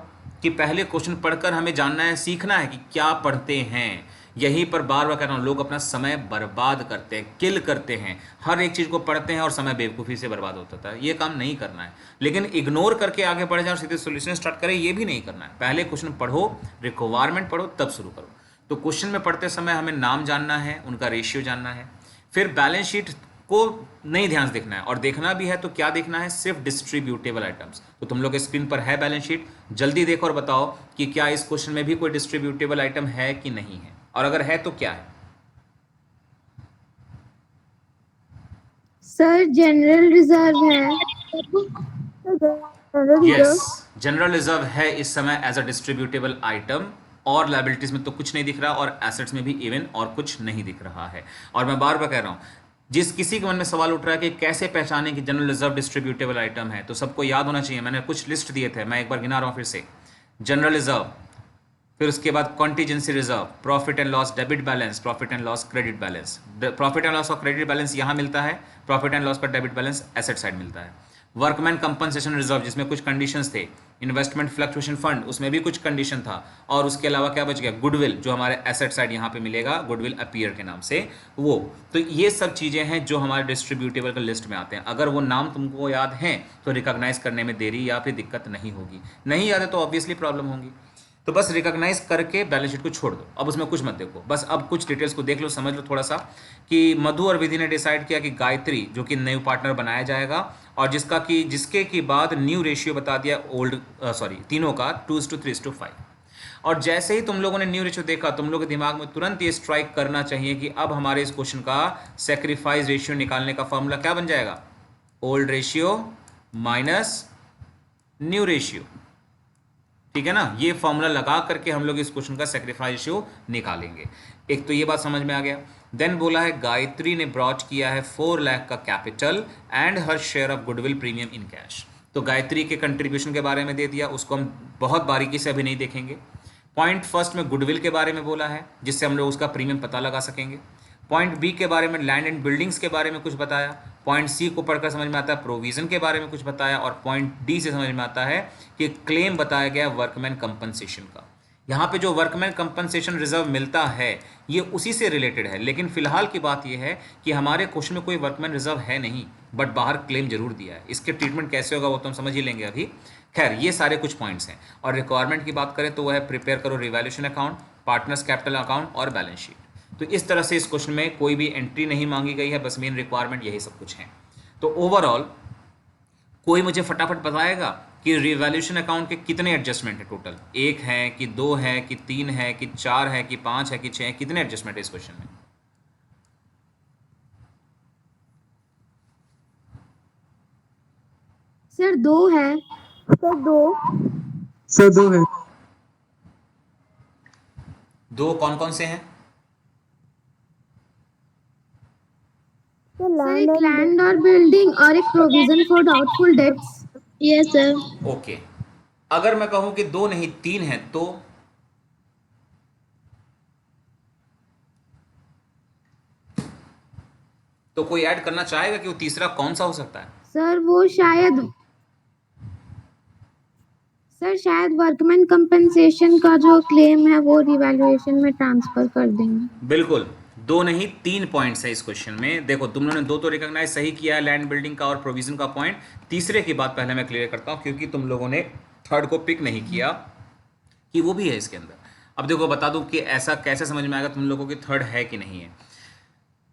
कि पहले क्वेश्चन पढ़कर हमें जानना है, सीखना है कि क्या पढ़ते हैं। यहीं पर बार बार कह रहा हूँ, लोग अपना समय बर्बाद करते हैं, किल करते हैं, हर एक चीज़ को पढ़ते हैं और समय बेवकूफ़ी से बर्बाद होता था। ये काम नहीं करना है, लेकिन इग्नोर करके आगे बढ़ जाए और सीधे सोल्यूशन स्टार्ट करें, ये भी नहीं करना है। पहले क्वेश्चन पढ़ो, रिक्वायरमेंट पढ़ो, तब शुरू करो। तो क्वेश्चन में पढ़ते समय हमें नाम जानना है, उनका रेशियो जानना है। फिर बैलेंस शीट को नहीं ध्यान से देखना है, और देखना भी है तो क्या देखना है, सिर्फ डिस्ट्रीब्यूटेबल आइटम्स। तो तुम लोग स्क्रीन पर है बैलेंस शीट, जल्दी देखो और बताओ कि क्या इस क्वेश्चन में भी कोई डिस्ट्रीब्यूटेबल आइटम है कि नहीं है, और अगर है तो क्या है। सर जनरल रिजर्व है। यस, जनरल रिजर्व है इस समय एज अ डिस्ट्रीब्यूटेबल आइटम, और लायबिलिटीज में तो कुछ नहीं दिख रहा, और एसेट्स में भी इवन और कुछ नहीं दिख रहा है। और मैं बार बार कह रहा हूं, जिस किसी के मन में सवाल उठ रहा है कि कैसे पहचानें कि जनरल रिजर्व डिस्ट्रीब्यूटेबल आइटम है, तो सबको याद होना चाहिए, मैंने कुछ लिस्ट दिए थे, मैं एक बार गिना रहा हूं फिर से। जनरल रिजर्व, फिर उसके बाद contingency reserve, profit and loss debit balance, profit and loss credit balance. Profit and loss और क्रेडिट बैलेंस यहाँ मिलता है, प्रॉफिट एंड लॉस का डेबिट बैलेंस एसेट साइड मिलता है। वर्कमैन कंपनसेशन रिजर्व, जिसमें कुछ कंडीशंस थे। इन्वेस्टमेंट फ्लक्चुएशन फंड, उसमें भी कुछ कंडीशन था। और उसके अलावा क्या बच गया, गुडविल, जो हमारे एसेट साइड यहाँ पे मिलेगा, गुडविल अपीयर के नाम से वो। तो ये सब चीज़ें हैं जो हमारे डिस्ट्रीब्यूटेबल के लिस्ट में आते हैं। अगर वो नाम तुमको याद हैं तो रिकॉग्नाइज करने में देरी या फिर दिक्कत नहीं होगी, नहीं याद है तो ऑब्वियसली प्रॉब्लम होगी। तो बस रिकॉग्नाइज करके बैलेंस शीट को छोड़ दो, अब उसमें कुछ मत देखो। बस अब कुछ डिटेल्स को देख लो, समझ लो थोड़ा सा, कि मधु और विधि ने डिसाइड किया कि गायत्री जो कि न्यू पार्टनर बनाया जाएगा, और जिसके की बाद न्यू रेशियो बता दिया तीनों का 2:3:5। और जैसे ही तुम लोगों ने न्यू रेशियो देखा, तुम लोगों के दिमाग में तुरंत ये स्ट्राइक करना चाहिए कि अब हमारे इस क्वेश्चन का सेक्रीफाइस रेशियो निकालने का फॉर्मूला क्या बन जाएगा, old ratio minus new ratio. ठीक है ना, ये फॉर्मूला लगा करके हम लोग इस क्वेश्चन का सेक्रीफाइस रेशियो निकालेंगे। एक तो ये बात समझ में आ गया। देन बोला है गायत्री ने ब्रॉच किया है 4 लाख का capital and her share of goodwill premium in cash. तो गायत्री के कंट्रीब्यूशन के बारे में दे दिया, उसको हम बहुत बारीकी से अभी नहीं देखेंगे। पॉइंट फर्स्ट में गुडविल के बारे में बोला है, जिससे हम लोग उसका प्रीमियम पता लगा सकेंगे। पॉइंट बी के बारे में लैंड एंड बिल्डिंग्स के बारे में कुछ बताया। पॉइंट सी को पढ़कर समझ में आता है प्रोविजन के बारे में कुछ बताया, और पॉइंट डी से समझ में आता है कि क्लेम बताया गया वर्कमैन कंपनसेशन का। यहाँ पे जो वर्कमैन कंपनसेशन रिजर्व मिलता है ये उसी से रिलेटेड है, लेकिन फिलहाल की बात यह है कि हमारे क्वेश्चन में कोई वर्कमैन रिजर्व है नहीं, बट बाहर क्लेम जरूर दिया है। इसके ट्रीटमेंट कैसे होगा वो तो हम समझ ही लेंगे अभी। खैर, ये सारे कुछ पॉइंट्स हैं। और रिक्वायरमेंट की बात करें तो वह है प्रिपेयर करो revaluation account, partners capital account और बैलेंस शीट। तो इस तरह से इस क्वेश्चन में कोई भी एंट्री नहीं मांगी गई है, बस मेन रिक्वायरमेंट यही सब कुछ है। तो ओवरऑल कोई मुझे फटाफट बताएगा कि रिवैल्यूएशन अकाउंट के कितने एडजस्टमेंट है टोटल, 1 है कि 2 है कि 3 है कि 4 है कि 5 है कि 6 है, कितने एडजस्टमेंट है इस क्वेश्चन में। सर 2 है। सर 2 है। 2 कौन कौन से हैं? सर एक लैंड और बिल्डिंग और एक provision for doubtful dates. Yes, sir. Okay, अगर मैं कहूं कि 2 नहीं 3 है तो कोई ऐड करना चाहेगा कि वो तीसरा कौन सा हो सकता है? सर वो शायद वर्कमैन कंपनसेशन का जो क्लेम है वो रिवैल्यूएशन में ट्रांसफर कर देंगे। बिल्कुल, दो नहीं 3 पॉइंट्स है इस क्वेश्चन में। देखो तुम लोगों ने दो तो रिकॉग्नाइज सही किया है, लैंड बिल्डिंग का और प्रोविजन का पॉइंट। तीसरे की बात पहले मैं क्लियर करता हूं क्योंकि तुम लोगों ने थर्ड को पिक नहीं किया कि वो भी है इसके अंदर। अब देखो बता दूं कि ऐसा कैसे समझ में आएगा तुम लोगों की थर्ड है कि नहीं है।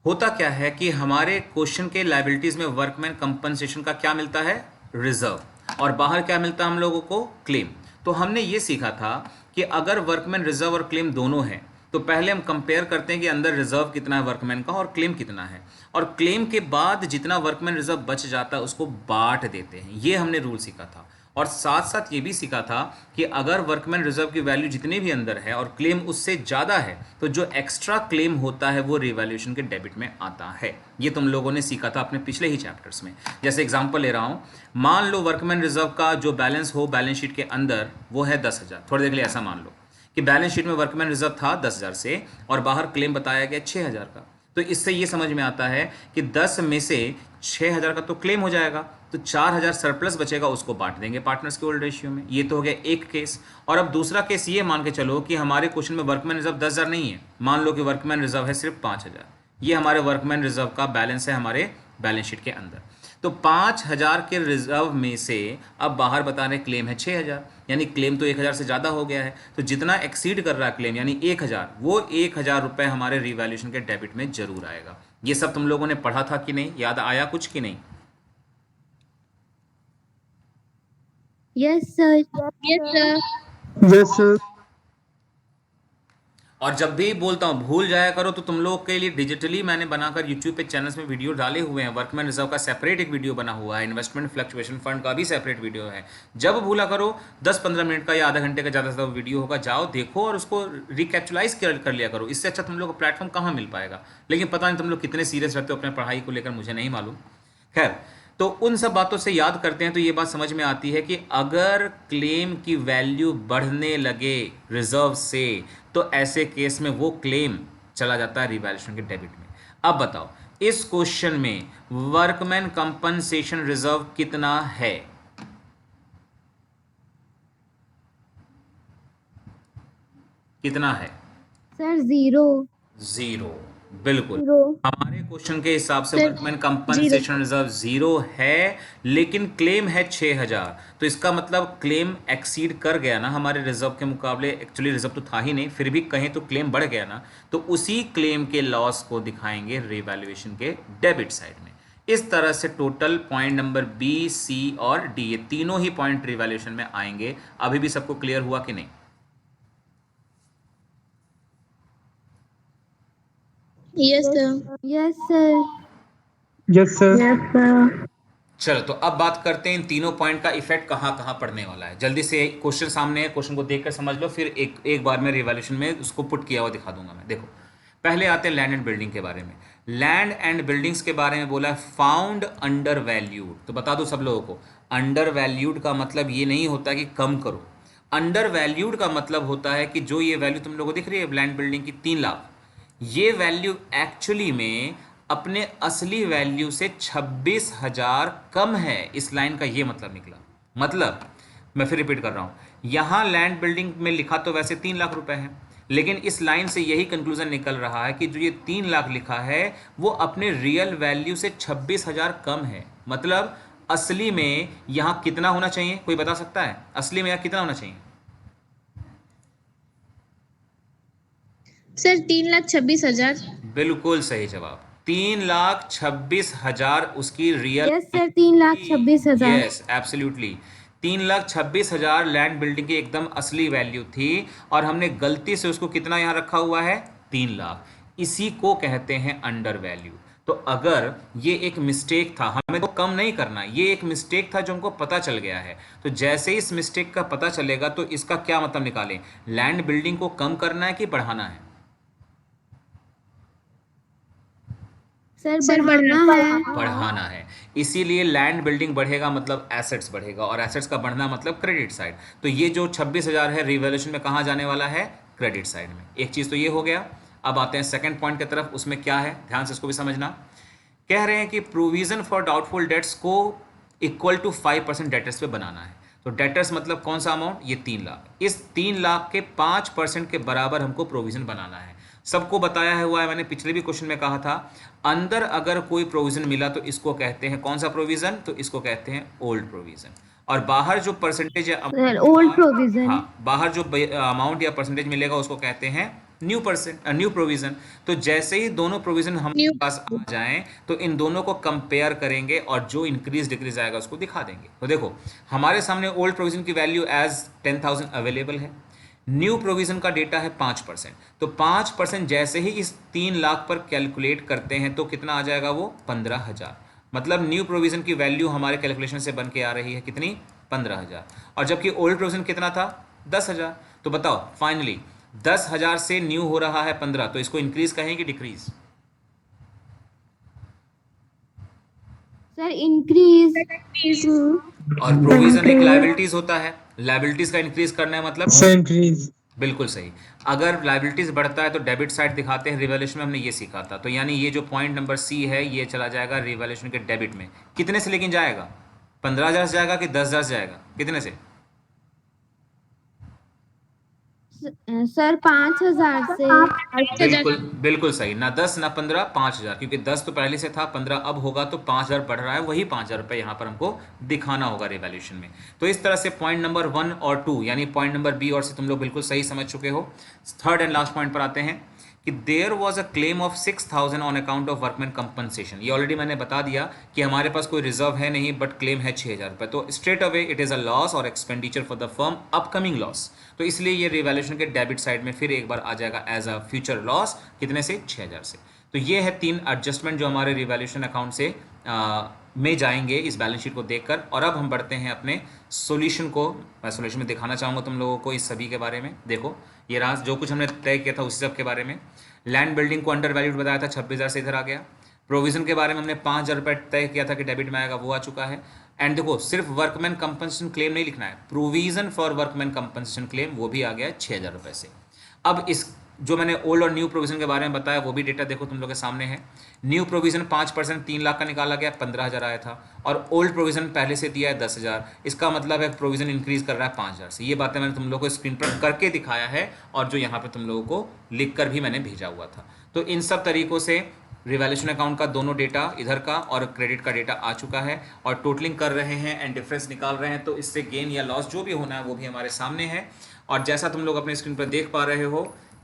होता क्या है कि हमारे क्वेश्चन के लायबिलिटीज में वर्कमैन कंपनसेशन का क्या मिलता है, रिजर्व, और बाहर क्या मिलता है हम लोगों को, क्लेम। तो हमने ये सीखा था कि अगर वर्कमैन रिजर्व और क्लेम दोनों हैं तो पहले हम कंपेयर करते हैं कि अंदर रिजर्व कितना है वर्कमैन का और क्लेम कितना है, और क्लेम के बाद जितना वर्कमैन रिजर्व बच जाता है उसको बांट देते हैं। ये हमने रूल सीखा था। और साथ साथ ये भी सीखा था कि अगर वर्कमैन रिजर्व की वैल्यू जितनी भी अंदर है और क्लेम उससे ज़्यादा है तो जो एक्स्ट्रा क्लेम होता है वो रिवैल्यूएशन के डेबिट में आता है। ये तुम लोगों ने सीखा था अपने पिछले ही चैप्टर्स में। जैसे एग्जांपल ले रहा हूँ, मान लो वर्कमैन रिजर्व का जो बैलेंस हो बैलेंस शीट के अंदर वो है 10,000। थोड़ी देर के लिए ऐसा मान लो कि बैलेंस शीट में वर्कमैन रिजर्व था 10,000 से और बाहर क्लेम बताया गया 6,000 का। तो इससे ये समझ में आता है कि 10 में से 6,000 का तो क्लेम हो जाएगा, तो 4,000 सरप्लस बचेगा, उसको बांट देंगे पार्टनर्स के ओल्ड रेशियो में। ये तो हो गया एक केस। और अब दूसरा केस ये मान के चलो कि हमारे क्वेश्चन में वर्कमैन रिजर्व 10,000 नहीं है, मान लो कि वर्कमैन रिजर्व है सिर्फ 5,000। ये हमारे वर्कमैन रिजर्व का बैलेंस है हमारे बैलेंस शीट के अंदर। तो 5,000 के रिजर्व में से अब बाहर बता रहे क्लेम है 6,000, यानी क्लेम तो 1,000 से ज़्यादा हो गया है। तो जितना एक्सीड कर रहा है क्लेम यानी 1,000, वो 1,000 रुपये हमारे रिवैल्यूएशन के डेबिट में जरूर आएगा। ये सब तुम लोगों ने पढ़ा था कि नहीं, याद आया कुछ कि नहीं? Yes, sir. Yes, sir. Yes, sir. और जब भी बोलता हूँ भूल जाया करो तो तुम लोगों के लिए डिजिटली मैंने बनाकर यूट्यूब पे चैनल्स में वीडियो डाले हुए हैं। वर्कमैन रिजर्व का सेपरेट एक वीडियो बना हुआ है, इन्वेस्टमेंट फ्लक्चुएशन फंड का भी सेपरेट वीडियो है। जब भूला करो 10-15 मिनट का या आधा घंटे का ज़्यादा से ज़्यादा वीडियो होगा, जाओ देखो और उसको रिकैप्चुलाइज कर लिया करो। इससे अच्छा तुम लोग को प्लेटफॉर्म कहाँ मिल पाएगा। लेकिन पता नहीं तुम लोग कितने सीरियस रहते हो अपने पढ़ाई को लेकर, मुझे नहीं मालूम। खैर, तो उन सब बातों से याद करते हैं तो ये बात समझ में आती है कि अगर क्लेम की वैल्यू बढ़ने लगे रिजर्व से तो ऐसे केस में वो क्लेम चला जाता है रिवैल्यूएशन के डेबिट में। अब बताओ इस क्वेश्चन में वर्कमैन कंपनसेशन रिजर्व कितना है? कितना है Sir, 0. 0। बिल्कुल 0. हमारे क्वेश्चन के हिसाब से Sir, वर्कमैन कंपनसेशन रिजर्व 0 है, लेकिन क्लेम है 6,000। तो इसका मतलब क्लेम एक्सीड कर गया ना हमारे रिजर्व के मुकाबले। एक्चुअली रिजर्व तो था ही नहीं, फिर भी कहें तो क्लेम बढ़ गया ना, तो उसी क्लेम के लॉस को दिखाएंगे रिवैल्यूएशन के डेबिट साइड में। इस तरह से टोटल पॉइंट नंबर बी, सी और डी, ये तीनों ही पॉइंट रिवैल्यूएशन में आएंगे। अभी भी सबको क्लियर हुआ कि नहीं? yes, sir. Yes, sir. Yes, sir. Yes, sir. चलो तो अब बात करते हैं इन तीनों पॉइंट का इफेक्ट कहाँ कहाँ पड़ने वाला है। जल्दी से क्वेश्चन सामने है, क्वेश्चन को देखकर समझ लो, फिर एक बार में रिवैल्यूएशन में उसको पुट किया हुआ दिखा दूंगा मैं। देखो पहले आते हैं लैंड एंड बिल्डिंग के बारे में। लैंड एंड बिल्डिंग्स के बारे में बोला है फाउंड अंडर वैल्यूड। तो बता दो सब लोगों को, अंडर वैल्यूड का मतलब ये नहीं होता कि कम करो। अंडर वैल्यूड का मतलब होता है कि जो ये वैल्यू तुम लोगों को दिख रही है लैंड बिल्डिंग की 3 लाख, ये वैल्यू एक्चुअली में अपने असली वैल्यू से 26,000 कम है। इस लाइन का ये मतलब निकला। मतलब मैं फिर रिपीट कर रहा हूँ, यहाँ लैंड बिल्डिंग में लिखा तो वैसे 3 लाख रुपए है, लेकिन इस लाइन से यही कंक्लूजन निकल रहा है कि जो ये 3 लाख लिखा है वो अपने रियल वैल्यू से 26,000 कम है। मतलब असली में यहाँ कितना होना चाहिए, कोई बता सकता है? असली में यहाँ कितना होना चाहिए? सर 3,26,000। बिल्कुल सही जवाब, 3,26,000 उसकी real. Yes, sir. 3,26,000. Yes absolutely, 3,26,000 land building की एकदम असली वैल्यू थी और हमने गलती से उसको कितना यहाँ रखा हुआ है, 3 लाख। इसी को कहते हैं अंडर वैल्यू। तो अगर ये एक मिस्टेक था, हमें तो कम नहीं करना, ये एक मिस्टेक था जो हमको पता चल गया है, तो जैसे ही इस मिस्टेक का पता चलेगा तो इसका क्या मतलब निकालें, लैंड बिल्डिंग को कम करना है कि बढ़ाना है? सर बढ़ाना है. बढ़ाना है। इसीलिए लैंड बिल्डिंग बढ़ेगा मतलब एसेट्स बढ़ेगा, और एसेट्स का बढ़ना मतलब क्रेडिट साइड। तो ये जो 26,000 है रिवैल्यूएशन में कहाँ जाने वाला है, क्रेडिट साइड में। एक चीज़ तो ये हो गया। अब आते हैं सेकंड पॉइंट की तरफ, उसमें क्या है ध्यान से इसको भी समझना। कह रहे हैं कि प्रोविजन फॉर डाउटफुल डेट्स को इक्वल टू 5% डेटर्स पे बनाना है। तो डेटर्स मतलब कौन सा अमाउंट, ये 3 लाख। इस 3 लाख के 5% के बराबर हमको प्रोविजन बनाना है। सबको बताया है हुआ है, मैंने पिछले भी क्वेश्चन में कहा था, अंदर अगर कोई प्रोविजन मिला तो इसको कहते हैं कौन सा प्रोविजन, तो इसको कहते हैं ओल्ड प्रोविजन। और बाहर जो परसेंटेज या Sir, old provision. हाँ, बाहर जो अमाउंट या परसेंटेज मिलेगा उसको कहते हैं न्यू प्रोविजन। तो जैसे ही दोनों प्रोविजन हमारे पास आ जाएं तो इन दोनों को कंपेयर करेंगे और जो इंक्रीज डिक्रीज आएगा उसको दिखा देंगे। तो देखो हमारे सामने ओल्ड प्रोविजन की वैल्यू एज 10,000 अवेलेबल है, न्यू प्रोविजन का डेटा है 5%, तो 5% जैसे ही इस 3 लाख पर कैलकुलेट करते हैं तो कितना आ जाएगा वो 15,000। मतलब न्यू प्रोविजन की वैल्यू हमारे कैलकुलेशन से बन के आ रही है कितनी 15,000, और जबकि ओल्ड प्रोविजन कितना था 10,000। तो बताओ फाइनली 10,000 से न्यू हो रहा है 15, तो इसको इंक्रीज कहें कि डिक्रीज? Sir, increase. और प्रोविजन एक लायबिलिटीज होता है, लायबिलिटीज का इंक्रीज करना है मतलब सर इंक्रीज। बिल्कुल सही। अगर लायबिलिटीज बढ़ता है तो डेबिट साइड दिखाते हैं, रिवैल्यूएशन में हमने ये सीखा था। तो यानी ये जो पॉइंट नंबर सी है ये चला जाएगा रिवैल्यूएशन के डेबिट में। कितने से लेकिन जाएगा? 15,000 से जाएगा कि 10,000 से जाएगा? कितने से? सर 5,000 से। बिल्कुल बिल्कुल सही, ना 10 ना 15, 5,000, क्योंकि 10 तो पहले से था, 15 अब होगा, तो 5,000 बढ़ रहा है, वही 5,000 रुपये यहाँ पर हमको दिखाना होगा रिवैल्यूएशन में। तो इस तरह से पॉइंट नंबर 1 और 2 यानी पॉइंट नंबर बी और सी तुम लोग बिल्कुल सही समझ चुके हो। थर्ड एंड लास्ट पॉइंट पर आते हैं कि there was a claim of 6,000 on account of workman compensation. ये ऑलरेडी मैंने बता दिया कि हमारे पास कोई रिजर्व है नहीं, बट क्लेम है 6,000 रुपये, तो straight away it is a loss or expenditure for the firm, upcoming loss. तो इसलिए ये रिवैल्यूएशन के डेबिट साइड में फिर एक बार आ जाएगा एज अ फ्यूचर लॉस, कितने से? 6,000 से। तो ये है 3 एडजस्टमेंट जो हमारे रिवैल्यूएशन अकाउंट से में जाएंगे इस बैलेंस शीट को देखकर। और अब हम बढ़ते हैं अपने सॉल्यूशन को। मैं सॉल्यूशन में दिखाना चाहूँगा तुम लोगों को इस सभी के बारे में। देखो ये राज जो कुछ हमने तय किया था उसी सब के बारे में। लैंड बिल्डिंग को अंडर वैल्यूड बताया था, 26,000 से इधर आ गया। प्रोविजन के बारे में हमने 5,000 रुपये तय किया था कि डेबिट में आएगा, वो आ चुका है। एंड देखो सिर्फ वर्कमैन कंपनसेशन क्लेम नहीं लिखना है, provision for workman compensation claim वो भी आ गया 6,000 रुपये से। अब इस जो मैंने ओल्ड और न्यू प्रोविजन के बारे में बताया वो भी डेटा देखो तुम लोग के सामने है। न्यू प्रोविजन 5% 3 लाख का निकाला गया, 15,000 आया था, और ओल्ड प्रोविजन पहले से दिया है 10,000। इसका मतलब है प्रोविजन इंक्रीज कर रहा है 5,000 से। ये बातें मैंने तुम लोग को स्क्रीन पर करके दिखाया है और जो यहाँ पे तुम लोगों को लिख कर भी मैंने भेजा हुआ था। तो इन सब तरीक़ों से रिवैल्यूएशन अकाउंट का दोनों डेटा इधर का और क्रेडिट का डेटा आ चुका है, और टोटलिंग कर रहे हैं एंड डिफरेंस निकाल रहे हैं। तो इससे गेन या लॉस जो भी होना है वो भी हमारे सामने है। और जैसा तुम लोग अपने स्क्रीन पर देख पा रहे हो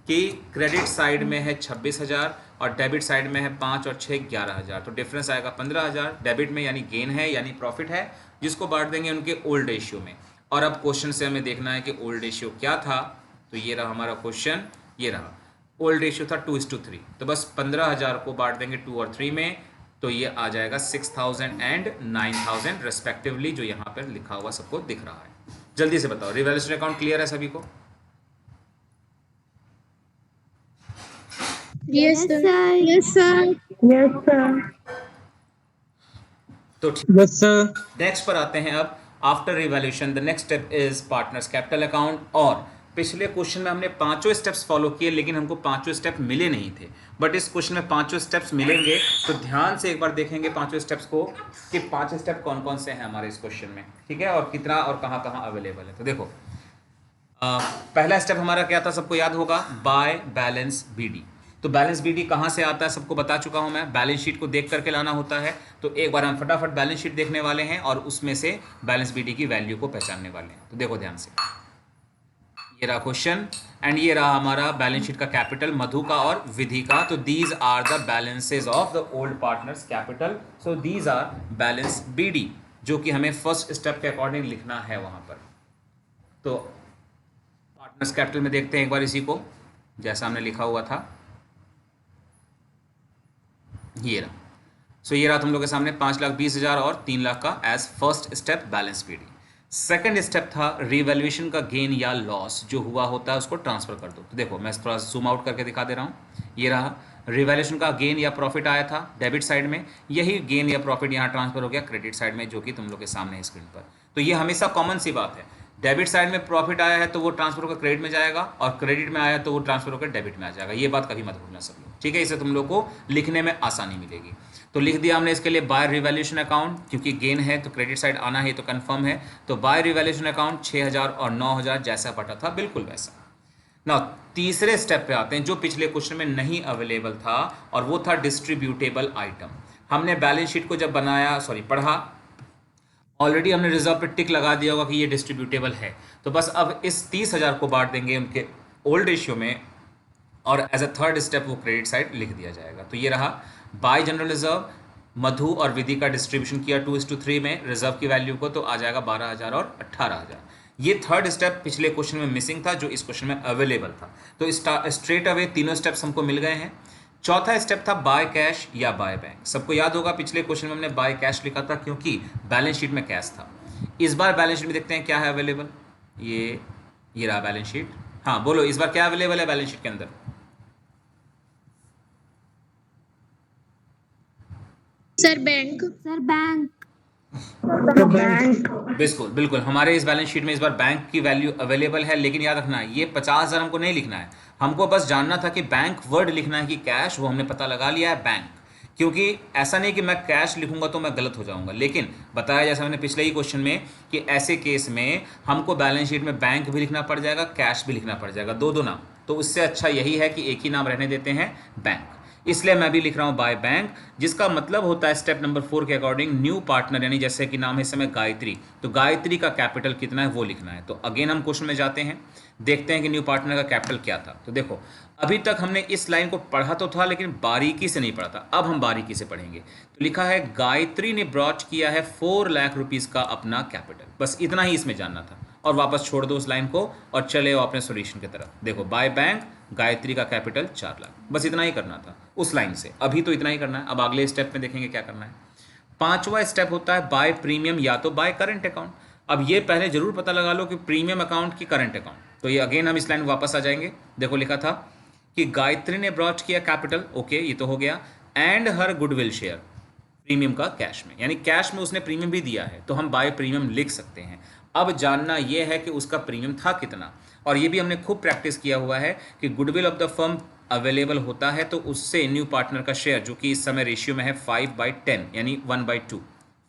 कि क्रेडिट साइड में है 26,000 और डेबिट साइड में है 5 और 6 11,000, तो डिफरेंस आएगा 15,000। डेबिट में यानी गेन है यानी प्रॉफिट है, जिसको बांट देंगे उनके ओल्ड रेशियो में। और अब क्वेश्चन से हमें देखना है कि ओल्ड रेशियो क्या था। तो ये रहा हमारा क्वेश्चन, ये रहा ओल्ड रेशियो था 2:3, तो बस 15,000 को बांट देंगे 2 और 3 में, तो ये आ जाएगा 6,000 एंड 9,000 रेस्पेक्टिवली, जो यहाँ पर लिखा हुआ सबको दिख रहा है। जल्दी से बताओ, रिवैल्यूएशन अकाउंट क्लियर है सभी को? Yes, sir. Yes, sir. Yes sir. तो यस सर। नेक्स्ट पर आते हैं। अब after revaluation the next step is partners capital account. और पिछले क्वेश्चन में हमने 5 स्टेप्स फॉलो किए, लेकिन हमको 5 स्टेप मिले नहीं थे, बट इस क्वेश्चन में 5 स्टेप्स मिलेंगे। तो ध्यान से एक बार देखेंगे 5 स्टेप्स को कि 5 स्टेप कौन कौन से हैं हमारे इस क्वेश्चन में, ठीक है, और कितना और कहाँ कहाँ अवेलेबल है। तो देखो पहला स्टेप हमारा क्या था, सबको याद होगा, बाय बैलेंस बीडी। तो बैलेंस बीडी कहाँ से आता है सबको बता चुका हूँ मैं, बैलेंस शीट को देख करके लाना होता है। तो एक बार हम फटाफट बैलेंस शीट देखने वाले हैं और उसमें से बैलेंस बीडी की वैल्यू को पहचानने वाले हैं। तो देखो ध्यान से, ये रहा क्वेश्चन एंड ये रहा हमारा बैलेंस शीट का कैपिटल मधु का और विधि का। तो these are the balances of the old partners capital, so these are balance BD, जो कि हमें फर्स्ट स्टेप के अकॉर्डिंग लिखना है वहां पर। तो पार्टनर्स कैपिटल में देखते हैं एक बार इसी को, जैसा हमने लिखा हुआ था, ये रहा। सो ये रहा तुम लोग के सामने 5,20,000 और 3 लाख का as first step balance BD. Second step था रिवैल्यूएशन का गेन या लॉस जो हुआ होता है उसको ट्रांसफर कर दो। तो देखो मैं थोड़ा जूम आउट करके दिखा दे रहा हूँ, ये रहा रिवैल्यूएशन का गेन या प्रॉफिट आया था डेबिट साइड में, यही गेन या प्रॉफिट यहाँ ट्रांसफर हो गया क्रेडिट साइड में, जो कि तुम लोग के सामने है स्क्रीन पर। तो ये हमेशा कॉमन सी बात है, डेबिट साइड में प्रॉफिट आया है तो वो ट्रांसफर होकर क्रेडिट में जाएगा, और क्रेडिट में आया तो वो ट्रांसफर होकर डेबिट में आ जाएगा। ये बात कभी मत भूलना सब लोग, ठीक है, इससे तुम लोग को लिखने में आसानी मिलेगी। तो लिख दिया हमने इसके लिए बाय रिवैल्यूएशन अकाउंट, क्योंकि गेन है तो क्रेडिट साइड आना है तो कंफर्म है। तो बाय रिवैल्यूएशन अकाउंट 6,000 और 9,000 जैसा पटा था बिल्कुल वैसा। ना तीसरे स्टेप पे आते हैं जो पिछले क्वेश्चन में नहीं अवेलेबल था, और वो था डिस्ट्रीब्यूटेबल आइटम। हमने बैलेंस शीट को जब बनाया, पढ़ा, ऑलरेडी हमने रिजर्व पे टिक लगा दिया होगा कि ये डिस्ट्रीब्यूटेबल है। तो बस अब इस 30,000 को बांट देंगे उनके ओल्ड रेशियो में, और एज अ थर्ड स्टेप वो क्रेडिट साइड लिख दिया जाएगा। तो ये रहा बाय जनरल रिजर्व, मधु और विधि का डिस्ट्रीब्यूशन किया 2:3 में रिजर्व की वैल्यू को, तो आ जाएगा 12,000 और 18,000। ये थर्ड स्टेप पिछले क्वेश्चन में मिसिंग था, जो इस क्वेश्चन में अवेलेबल था। तो स्ट्रेट अवे तीनों स्टेप्स हमको मिल गए हैं। चौथा स्टेप था बाय कैश या बाय बैंक। सबको याद होगा पिछले क्वेश्चन में हमने बाय कैश लिखा था क्योंकि बैलेंस शीट में कैश था। इस बार बैलेंस शीट में देखते हैं क्या है अवेलेबल। ये रहा बैलेंस शीट। हाँ बोलो, इस बार क्या अवेलेबल है बैलेंस शीट के अंदर? Sir bank. Sir bank. बिल्कुल बिल्कुल, हमारे इस बैलेंस शीट में इस बार बैंक की वैल्यू अवेलेबल है। लेकिन याद रखना, ये 50,000 हमको नहीं लिखना है, हमको बस जानना था कि बैंक वर्ड लिखना है कि कैश। वो हमने पता लगा लिया है बैंक, क्योंकि ऐसा नहीं कि मैं कैश लिखूंगा तो मैं गलत हो जाऊंगा। लेकिन बताया जैसा मैंने पिछले ही क्वेश्चन में कि ऐसे केस में हमको बैलेंस शीट में बैंक भी लिखना पड़ जाएगा, कैश भी लिखना पड़ जाएगा, दो नाम। तो उससे अच्छा यही है कि एक ही नाम रहने देते हैं, बैंक। इसलिए मैं भी लिख रहा हूं बाय बैंक, जिसका मतलब होता है स्टेप नंबर 4 के अकॉर्डिंग न्यू पार्टनर, यानी जैसे कि नाम है इस समय गायत्री, तो गायत्री का कैपिटल कितना है वो लिखना है। तो अगेन हम क्वेश्चन में जाते हैं, देखते हैं कि न्यू पार्टनर का कैपिटल क्या था। तो देखो, अभी तक हमने इस लाइन को पढ़ा तो था लेकिन बारीकी से नहीं पढ़ा था, अब हम बारीकी से पढ़ेंगे। तो लिखा है गायत्री ने ब्रॉच किया है 4 लाख रुपीस का अपना कैपिटल। बस इतना ही इसमें जानना था, और वापस छोड़ दो उस लाइन को और चले अपने सॉल्यूशन की तरफ। देखो बाय बैंक, गायत्री का कैपिटल 4 लाख, बस इतना ही करना था उस लाइन से। अभी तो इतना ही करना है, अब अगले स्टेप में देखेंगे क्या करना है। पांचवा स्टेप होता है बाय प्रीमियम या तो बाय करंट अकाउंट। अब ये पहले जरूर पता लगा लो कि प्रीमियम अकाउंट की करंट अकाउंट। तो ये अगेन हम इस लाइन वापस आ जाएंगे। देखो लिखा था कि गायत्री ने ब्रॉच किया कैपिटल, ओके ये तो हो गया, and her goodwill share premium का कैश में, यानी कैश में उसने प्रीमियम भी दिया है, तो हम बाय प्रीमियम लिख सकते हैं। अब जानना यह है कि उसका प्रीमियम था कितना, और ये भी हमने खूब प्रैक्टिस किया हुआ है कि goodwill of the firm available होता है तो उससे न्यू पार्टनर का शेयर, जो कि इस समय रेशियो में है 5/10 यानी 1/2,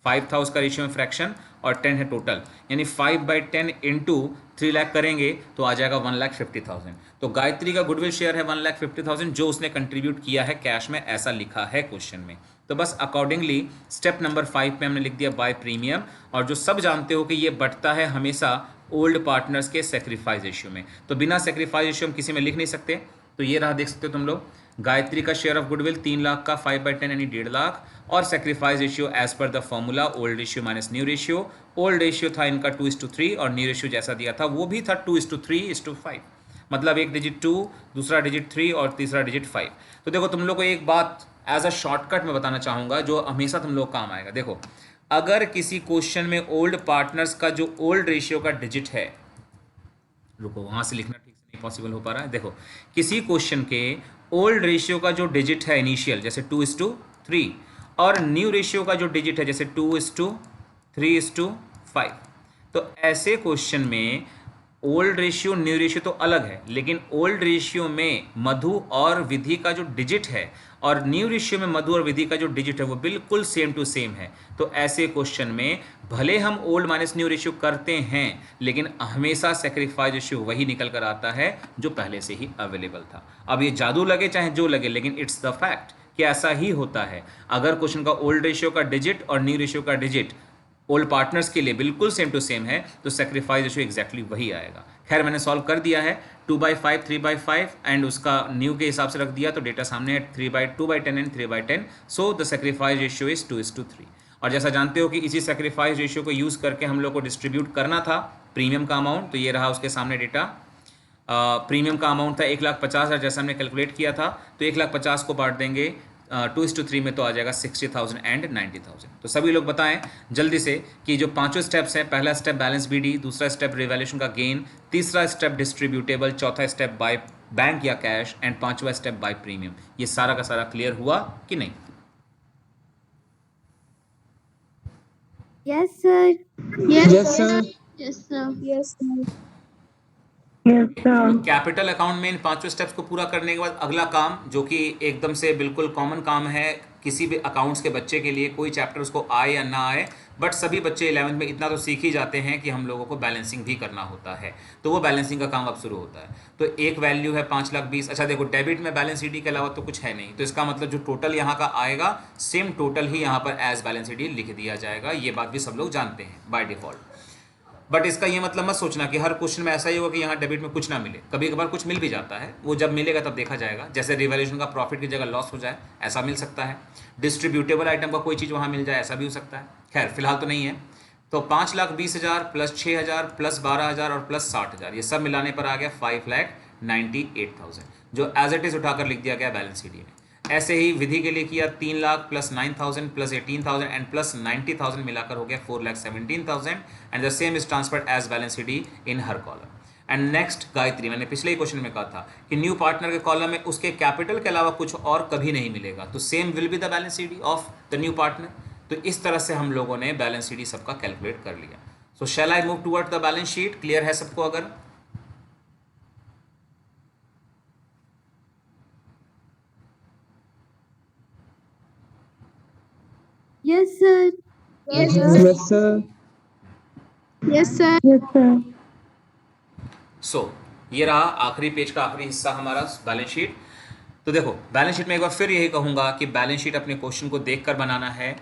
5 था उसका रेशियो में फ्रैक्शन और 10 है टोटल, यानी 5/10 इंटू 3 लाख करेंगे तो आ जाएगा 1,50,000। तो गायत्री का गुडविल शेयर है 1,50,000 जो उसने कंट्रीब्यूट किया है कैश में, ऐसा लिखा है क्वेश्चन में। तो बस अकॉर्डिंगली स्टेप नंबर 5 पे हमने लिख दिया बाय प्रीमियम, और जो सब जानते हो कि ये बढ़ता है हमेशा ओल्ड पार्टनर्स के सेक्रीफाइस रेशियो में, तो बिना सेक्रीफाइस रेशियो हम किसी में लिख नहीं सकते। तो ये रहा, देख सकते हो तुम लोग, गायत्री का शेयर ऑफ गुडविल 3 लाख का 5/10 यानी 1.5 लाख, और sacrifice ratio as per the formula old ratio minus new ratio. Old ratio था इनका 2:3 और न्यू रेशियो जैसा दिया था वो भी था 2:3:5, मतलब एक डिजिट 2, दूसरा डिजिट 3 और तीसरा डिजिट 5। तो देखो तुम लोग को एक बात एज अ शॉर्टकट में बताना चाहूँगा जो हमेशा तुम लोग काम आएगा। देखो, अगर किसी क्वेश्चन में ओल्ड पार्टनर्स का जो ओल्ड रेशियो का डिजिट है, रुको वहाँ से लिखना ठीक से नहीं पॉसिबल हो पा रहा है। देखो, किसी क्वेश्चन के ओल्ड रेशियो का जो डिजिट है इनिशियल, जैसे 2:3, और न्यू रेशियो का जो डिजिट है जैसे 2:3:5, तो ऐसे क्वेश्चन में ओल्ड रेशियो न्यू रेशियो तो अलग है, लेकिन ओल्ड रेशियो में मधु और विधि का जो डिजिट है और न्यू रेशियो में मधु और विधि का जो डिजिट है वो बिल्कुल सेम टू सेम है। तो ऐसे क्वेश्चन में भले हम ओल्ड माइनस न्यू रेशियो करते हैं, लेकिन हमेशा सेक्रीफाइस रेशियो वही निकल कर आता है जो पहले से ही अवेलेबल था। अब ये जादू लगे चाहे जो लगे, लेकिन इट्स द फैक्ट कि ऐसा ही होता है। अगर क्वेश्चन का ओल्ड रेशियो का डिजिट और न्यू रेशियो का डिजिट ओल्ड पार्टनर्स के लिए बिल्कुल सेम टू सेम है, तो सेक्रीफाइस रेशियो एग्जैक्टली वही आएगा। खैर मैंने सॉल्व कर दिया है, 2/5, 3/5 एंड उसका न्यू के हिसाब से रख दिया, तो डेटा सामने है 2/10 and 3/10। So the sacrifice ratio is 2:3। और जैसा जानते हो कि इसी सेक्रीफाइस रेशियो को यूज़ करके हम लोग को डिस्ट्रीब्यूट करना था प्रीमियम का अमाउंट। तो ये रहा उसके सामने डेटा। प्रीमियम का अमाउंट था 1,50,000 जैसा हमने कैलकुलेट किया था, तो 1,50,000 को बांट देंगे 2:3 में, तो आ जाएगा 60,000 एंड 90,000। तो सभी लोग बताएं जल्दी से कि जो पांचों स्टेप्स हैं, पहला स्टेप बैलेंस बीडी, दूसरा स्टेप रिवैल्यूएशन का गेन, तीसरा स्टेप डिस्ट्रीब्यूटेबल, चौथा स्टेप बाय बैंक या कैश, एंड पांचवा स्टेप बाय प्रीमियम, ये सारा का सारा क्लियर हुआ कि नहीं? Yes, sir. Yes, sir. Yes, sir. Yes, sir. Capital account में इन पांचों स्टेप्स को पूरा करने के बाद अगला काम, जो कि एकदम से बिल्कुल कॉमन काम है किसी भी अकाउंट्स के बच्चे के लिए, कोई चैप्टर उसको आए या ना आए, बट सभी बच्चे 11th में इतना तो सीख ही जाते हैं कि हम लोगों को बैलेंसिंग भी करना होता है, तो वो बैलेंसिंग का काम अब शुरू होता है। तो एक वैल्यू है 5,20,000। अच्छा देखो, डेबिट में बैलेंस शीट के अलावा तो कुछ है नहीं, तो इसका मतलब जो टोटल यहाँ का आएगा सेम टोटल ही यहाँ पर एज बैलेंस शीट लिख दिया जाएगा। ये बात भी सब लोग जानते हैं बाय डिफॉल्ट। बट इसका ये मतलब मत सोचना कि हर क्वेश्चन में ऐसा ही होगा कि यहाँ डेबिट में कुछ ना मिले, कभी कभार कुछ मिल भी जाता है, वो जब मिलेगा तब देखा जाएगा। जैसे रिवैल्यूएशन का प्रॉफिट की जगह लॉस हो जाए, ऐसा मिल सकता है। डिस्ट्रीब्यूटेबल आइटम का कोई चीज़ वहाँ मिल जाए, ऐसा भी हो सकता है। खैर फिलहाल तो नहीं है। तो 5,20,000 प्लस 6,000 प्लस 12,000 और प्लस 60,000, ये सब मिलाने पर आ गया 5,98,000, जो एज इट इज़ उठाकर लिख दिया गया बैलेंस शीट में। ऐसे ही विधि के लिए किया 3 lakh plus 9,000 plus 18,000 and plus 90,000 मिलाकर हो गया 4,17,000 and the same is transferred as balance sheet in हर कॉलम। एंड नेक्स्ट गायत्री, मैंने पिछले ही क्वेश्चन में कहा था कि न्यू पार्टनर के कॉलम में उसके कैपिटल के अलावा कुछ और कभी नहीं मिलेगा, तो same will be the balance sheet of the new partner. तो इस तरह से हम लोगों ने बैलेंस शीट सबका कैलकुलेट कर लिया। So shall I move toward the balance sheet? Clear है सबको? अगर Yes, sir. Yes, sir. Yes, sir. Yes, sir. सो ये रहा आखिरी पेज का आखिरी हिस्सा हमारा बैलेंस शीट। तो देखो, बैलेंस शीट में एक बार फिर यही कहूँगा कि बैलेंस शीट अपने क्वेश्चन को देखकर बनाना है।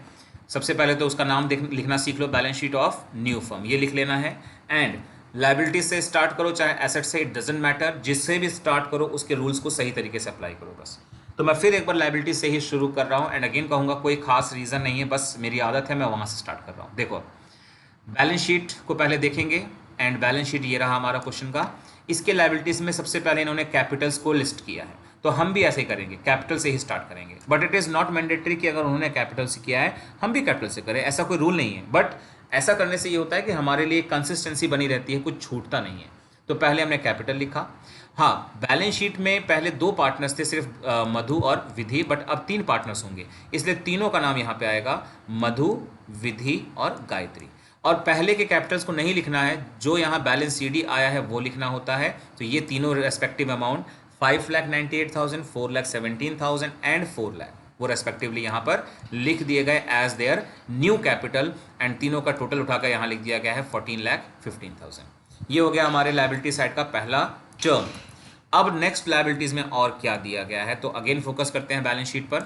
सबसे पहले तो उसका नाम लिखना सीख लो, balance sheet of new firm, ये लिख लेना है। एंड लायबिलिटी से स्टार्ट करो चाहे एसेट से, इट डजेंट मैटर, जिससे भी स्टार्ट करो उसके रूल्स को सही तरीके से अप्लाई करो बस। तो मैं फिर एक बार लायबिलिटी से ही शुरू कर रहा हूँ। एंड अगेन कहूँगा कोई खास रीज़न नहीं है, बस मेरी आदत है, मैं वहाँ से स्टार्ट कर रहा हूँ। देखो, बैलेंस शीट को पहले देखेंगे एंड बैलेंस शीट ये रहा हमारा क्वेश्चन का। इसके लायबिलिटीज़ में सबसे पहले इन्होंने कैपिटल्स को लिस्ट किया है, तो हम भी ऐसे ही करेंगे, कैपिटल से ही स्टार्ट करेंगे। But it is not mandatory कि अगर उन्होंने कैपिटल से किया है हम भी कैपिटल से करें, ऐसा कोई रूल नहीं है। बट ऐसा करने से ये होता है कि हमारे लिए कंसिस्टेंसी बनी रहती है, कुछ छूटता नहीं है। तो पहले हमने कैपिटल लिखा। हाँ, बैलेंस शीट में पहले 2 पार्टनर्स थे, सिर्फ मधु और विधि, बट अब 3 पार्टनर्स होंगे, इसलिए तीनों का नाम यहाँ पे आएगा मधु, विधि और गायत्री। और पहले के कैपिटल्स को नहीं लिखना है, जो यहाँ बैलेंस CD आया है वो लिखना होता है। तो ये तीनों रेस्पेक्टिव अमाउंट 5,98,000, 4,17,000 एंड 4 लाख वो रेस्पेक्टिवली यहाँ पर लिख दिए गए as their new capital. And तीनों का टोटल उठाकर यहाँ लिख दिया गया है 14,15,000। ये हो गया हमारे लायबिलिटी साइड का पहला टर्म। अब नेक्स्ट लायबिलिटीज़ में और क्या दिया गया है, तो अगेन फोकस करते हैं बैलेंस शीट पर।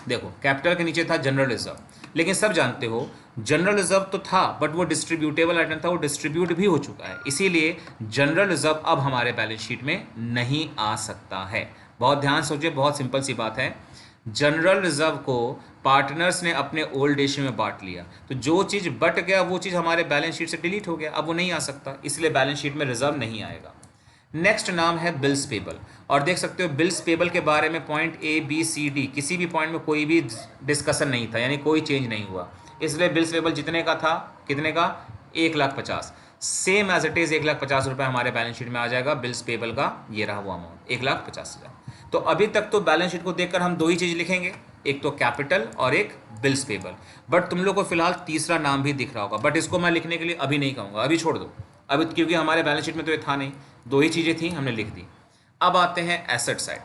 देखो, कैपिटल के नीचे था जनरल रिजर्व, लेकिन सब जानते हो जनरल रिजर्व तो था बट वो डिस्ट्रीब्यूटेबल आइटम था, वो डिस्ट्रीब्यूट भी हो चुका है, इसीलिए जनरल रिजर्व अब हमारे बैलेंस शीट में नहीं आ सकता है। बहुत ध्यान सोचिए, बहुत सिंपल सी बात है। जनरल रिजर्व को पार्टनर्स ने अपने ओल्ड रेशियो में बांट लिया, तो जो चीज़ बट गया वो चीज़ हमारे बैलेंस शीट से डिलीट हो गया, अब वो नहीं आ सकता, इसलिए बैलेंस शीट में रिजर्व नहीं आएगा। नेक्स्ट नाम है बिल्स पेबल, और देख सकते हो बिल्स पेबल के बारे में point A, B, C, D किसी भी पॉइंट में कोई भी डिस्कशन नहीं था, यानी कोई चेंज नहीं हुआ, इसलिए बिल्स पेबल जितने का था, कितने का, 1,50,000, सेम एज इट इज़ 1,50,000 रुपये हमारे बैलेंस शीट में आ जाएगा बिल्स पेबल का। ये रहा वो अमाउंट 1,50,000। तो अभी तक तो बैलेंस शीट को देखकर हम 2 ही चीज़ लिखेंगे, एक तो कैपिटल और एक बिल्स पेबल। बट तुम लोग को फिलहाल तीसरा नाम भी दिख रहा होगा, बट इसको मैं लिखने के लिए अभी नहीं कहूँगा, अभी छोड़ दो, अभी क्योंकि हमारे बैलेंस शीट में तो ये था नहीं, 2 ही चीज़ें थी, हमने लिख दी। अब आते हैं एसेट साइड।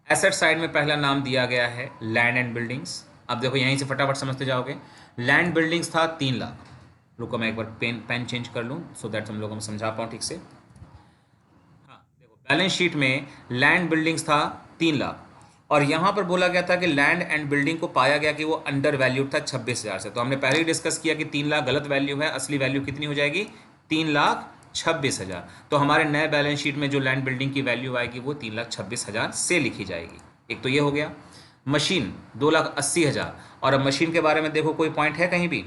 एसेट साइड में पहला नाम दिया गया है लैंड एंड बिल्डिंग्स। अब देखो यहीं से फटाफट समझते जाओगे। लैंड बिल्डिंग्स था 3 लाख, रुको मैं एक बार पेन चेंज कर लूँ सो दैट हम लोगों को समझा पाऊँ ठीक से। हाँ देखो, बैलेंस शीट में लैंड बिल्डिंग्स था 3 लाख, और यहाँ पर बोला गया था कि लैंड एंड बिल्डिंग को पाया गया कि वो अंडर वैल्यूड था 26,000 से। तो हमने पहले ही डिस्कस किया कि 3 लाख गलत वैल्यू है, असली वैल्यू कितनी हो जाएगी, 3,26,000। तो हमारे नए बैलेंस शीट में जो लैंड बिल्डिंग की वैल्यू आएगी वो 3,26,000 से लिखी जाएगी। एक तो ये हो गया। मशीन 2,80,000, और अब मशीन के बारे में देखो कोई पॉइंट है कहीं भी,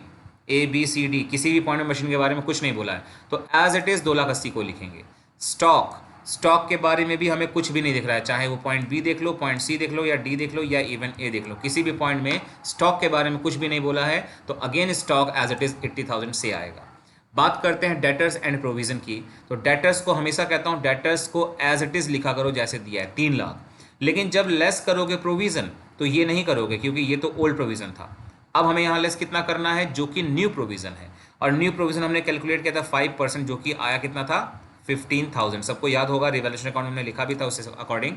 A, B, C, D किसी भी पॉइंट में मशीन के बारे में कुछ नहीं बोला है, तो एज इट इज़ 2,80,000 को लिखेंगे। स्टॉक के बारे में भी हमें कुछ भी नहीं दिख रहा है, चाहे वो पॉइंट B देख लो, पॉइंट C देख लो, या D देख लो, या इवन A देख लो, किसी भी पॉइंट में स्टॉक के बारे में कुछ भी नहीं बोला है, तो again stock as it is 80,000 से आएगा। बात करते हैं डेटर्स एंड प्रोविज़न की, तो डेटर्स को हमेशा कहता हूँ डेटर्स को एज इट इज़ लिखा करो जैसे दिया है 3 लाख, लेकिन जब लेस करोगे प्रोविज़न तो ये नहीं करोगे क्योंकि ये तो ओल्ड प्रोविज़न था। अब हमें यहाँ लेस कितना करना है, जो कि न्यू प्रोविज़न है, और न्यू प्रोविज़न हमने कैलकुलेट किया था 5%, जो कि आया कितना था 15,000, सबको याद होगा रिवैल्यूएशन अकाउंट में हमने लिखा भी था उससे अकॉर्डिंग।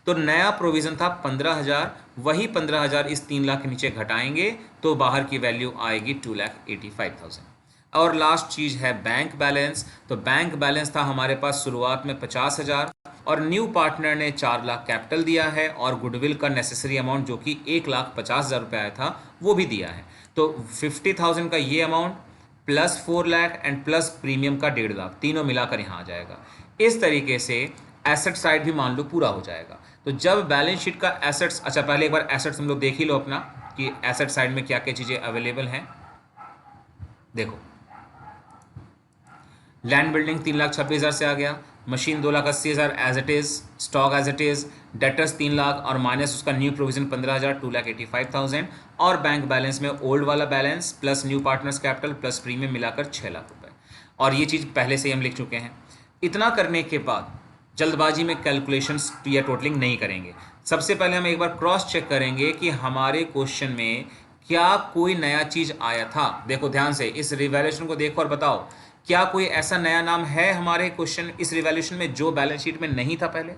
तो नया प्रोविजन था 15,000, वही 15,000 इस 3 लाख के नीचे घटाएंगे तो बाहर की वैल्यू आएगी 2,85,000। और लास्ट चीज है बैंक बैलेंस। तो बैंक बैलेंस था हमारे पास शुरुआत में 50,000 और न्यू पार्टनर ने 4 लाख कैपिटल दिया है और गुडविल का नेसेसरी अमाउंट जो कि 1,50,000 रुपये आया था वो भी दिया है। तो 50,000 का ये amount plus 4 lakh and plus premium का 1.5 लाख, तीनों मिलाकर यहाँ आ जाएगा। इस तरीके से एसेट साइड भी मान लो पूरा हो जाएगा। तो जब बैलेंस शीट का एसेट्स, अच्छा पहले एक बार एसेट्स हम लोग देख ही लो अपना कि एसेट साइड में क्या क्या चीज़ें अवेलेबल हैं। देखो लैंड बिल्डिंग 3,26,000 से आ गया, machine 2,80,000 as it is, stock as it is, debtors 3 lakh और माइनस उसका न्यू प्रोविजन 15,000, 2,85,000 और बैंक बैलेंस में ओल्ड वाला balance plus new partners capital plus premium मिलाकर 6 लाख रुपए। और ये चीज़ पहले से ही हम लिख चुके हैं। इतना करने के बाद जल्दबाजी में कैलकुलेशंस या टोटलिंग नहीं करेंगे। सबसे पहले हम एक बार क्रॉस चेक करेंगे कि हमारे क्वेश्चन में क्या कोई नया चीज़ आया था। देखो ध्यान से इस रिवैल्यूएशन को देखो और बताओ क्या कोई ऐसा नया नाम है हमारे क्वेश्चन इस रिवैल्यूएशन में जो बैलेंस शीट में नहीं था पहले।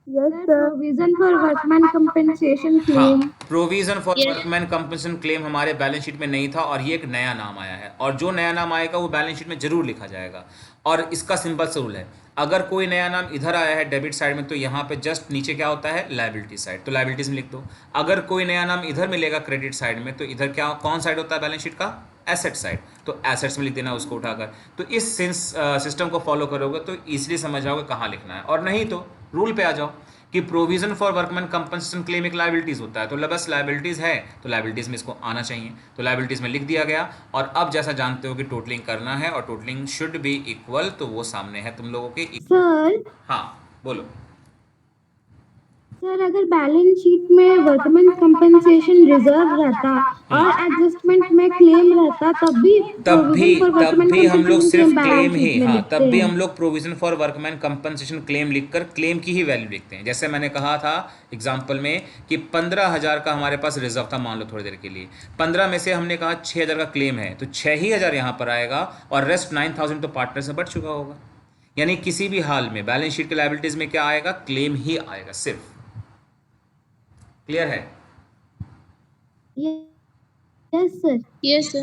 Yes, sir. Provision for workman compensation claim. हाँ, provision for workman compensation claim हमारे बैलेंस शीट में नहीं था और ये एक नया नाम आया है और जो नया नाम आएगा वो बैलेंस शीट में जरूर लिखा जाएगा। और इसका सिंपल सा रूल है, अगर कोई नया नाम इधर आया है डेबिट साइड में तो यहाँ पे जस्ट नीचे क्या होता है लायबिलिटी साइड, तो लायबिलिटीज में लिख दो। अगर कोई नया नाम इधर मिलेगा क्रेडिट साइड में तो इधर क्या कौन साइड होता है बैलेंस शीट का, एसेट साइड, तो एसेट्स में लिख देना उसको उठाकर। तो इस सिस्टम को फॉलो करोगे तो ईजिली समझ जाओगे कहाँ लिखना है। और नहीं तो रूल पे आ जाओ कि provision for workman compensation claim एक लायबिलिटीज होता है, तो बस लायबिलिटीज है तो लायबिलिटीज में इसको आना चाहिए, तो लायबिलिटीज में लिख दिया गया। और अब जैसा जानते हो कि टोटलिंग करना है और टोटलिंग शुड बी इक्वल, तो वो सामने है तुम लोगों के। सर हाँ बोलो। सर अगर बैलेंस शीट में वर्कमैन कंपनसेशन रिजर्व रहता और एडजस्टमेंट में क्लेम रहता तब भी हम लोग सिर्फ क्लेम ही, हाँ लिखते तब भी हैं। हम लोग provision for workman compensation claim लिखकर क्लेम की ही वैल्यू लिखते हैं। जैसे मैंने कहा था एग्जांपल में कि 15,000 का हमारे पास रिजर्व था, मान लो थोड़ी देर के लिए, 15 में से हमने कहा 6,000 का क्लेम है तो 6,000 यहाँ पर आएगा और रेस्ट 9,000 तो पार्टनर से बढ़ चुका होगा। यानी किसी भी हाल में बैलेंस शीट के लायबिलिटीज में क्या आएगा, क्लेम ही आएगा सिर्फ। क्लियर है? Yes sir. Yes, sir.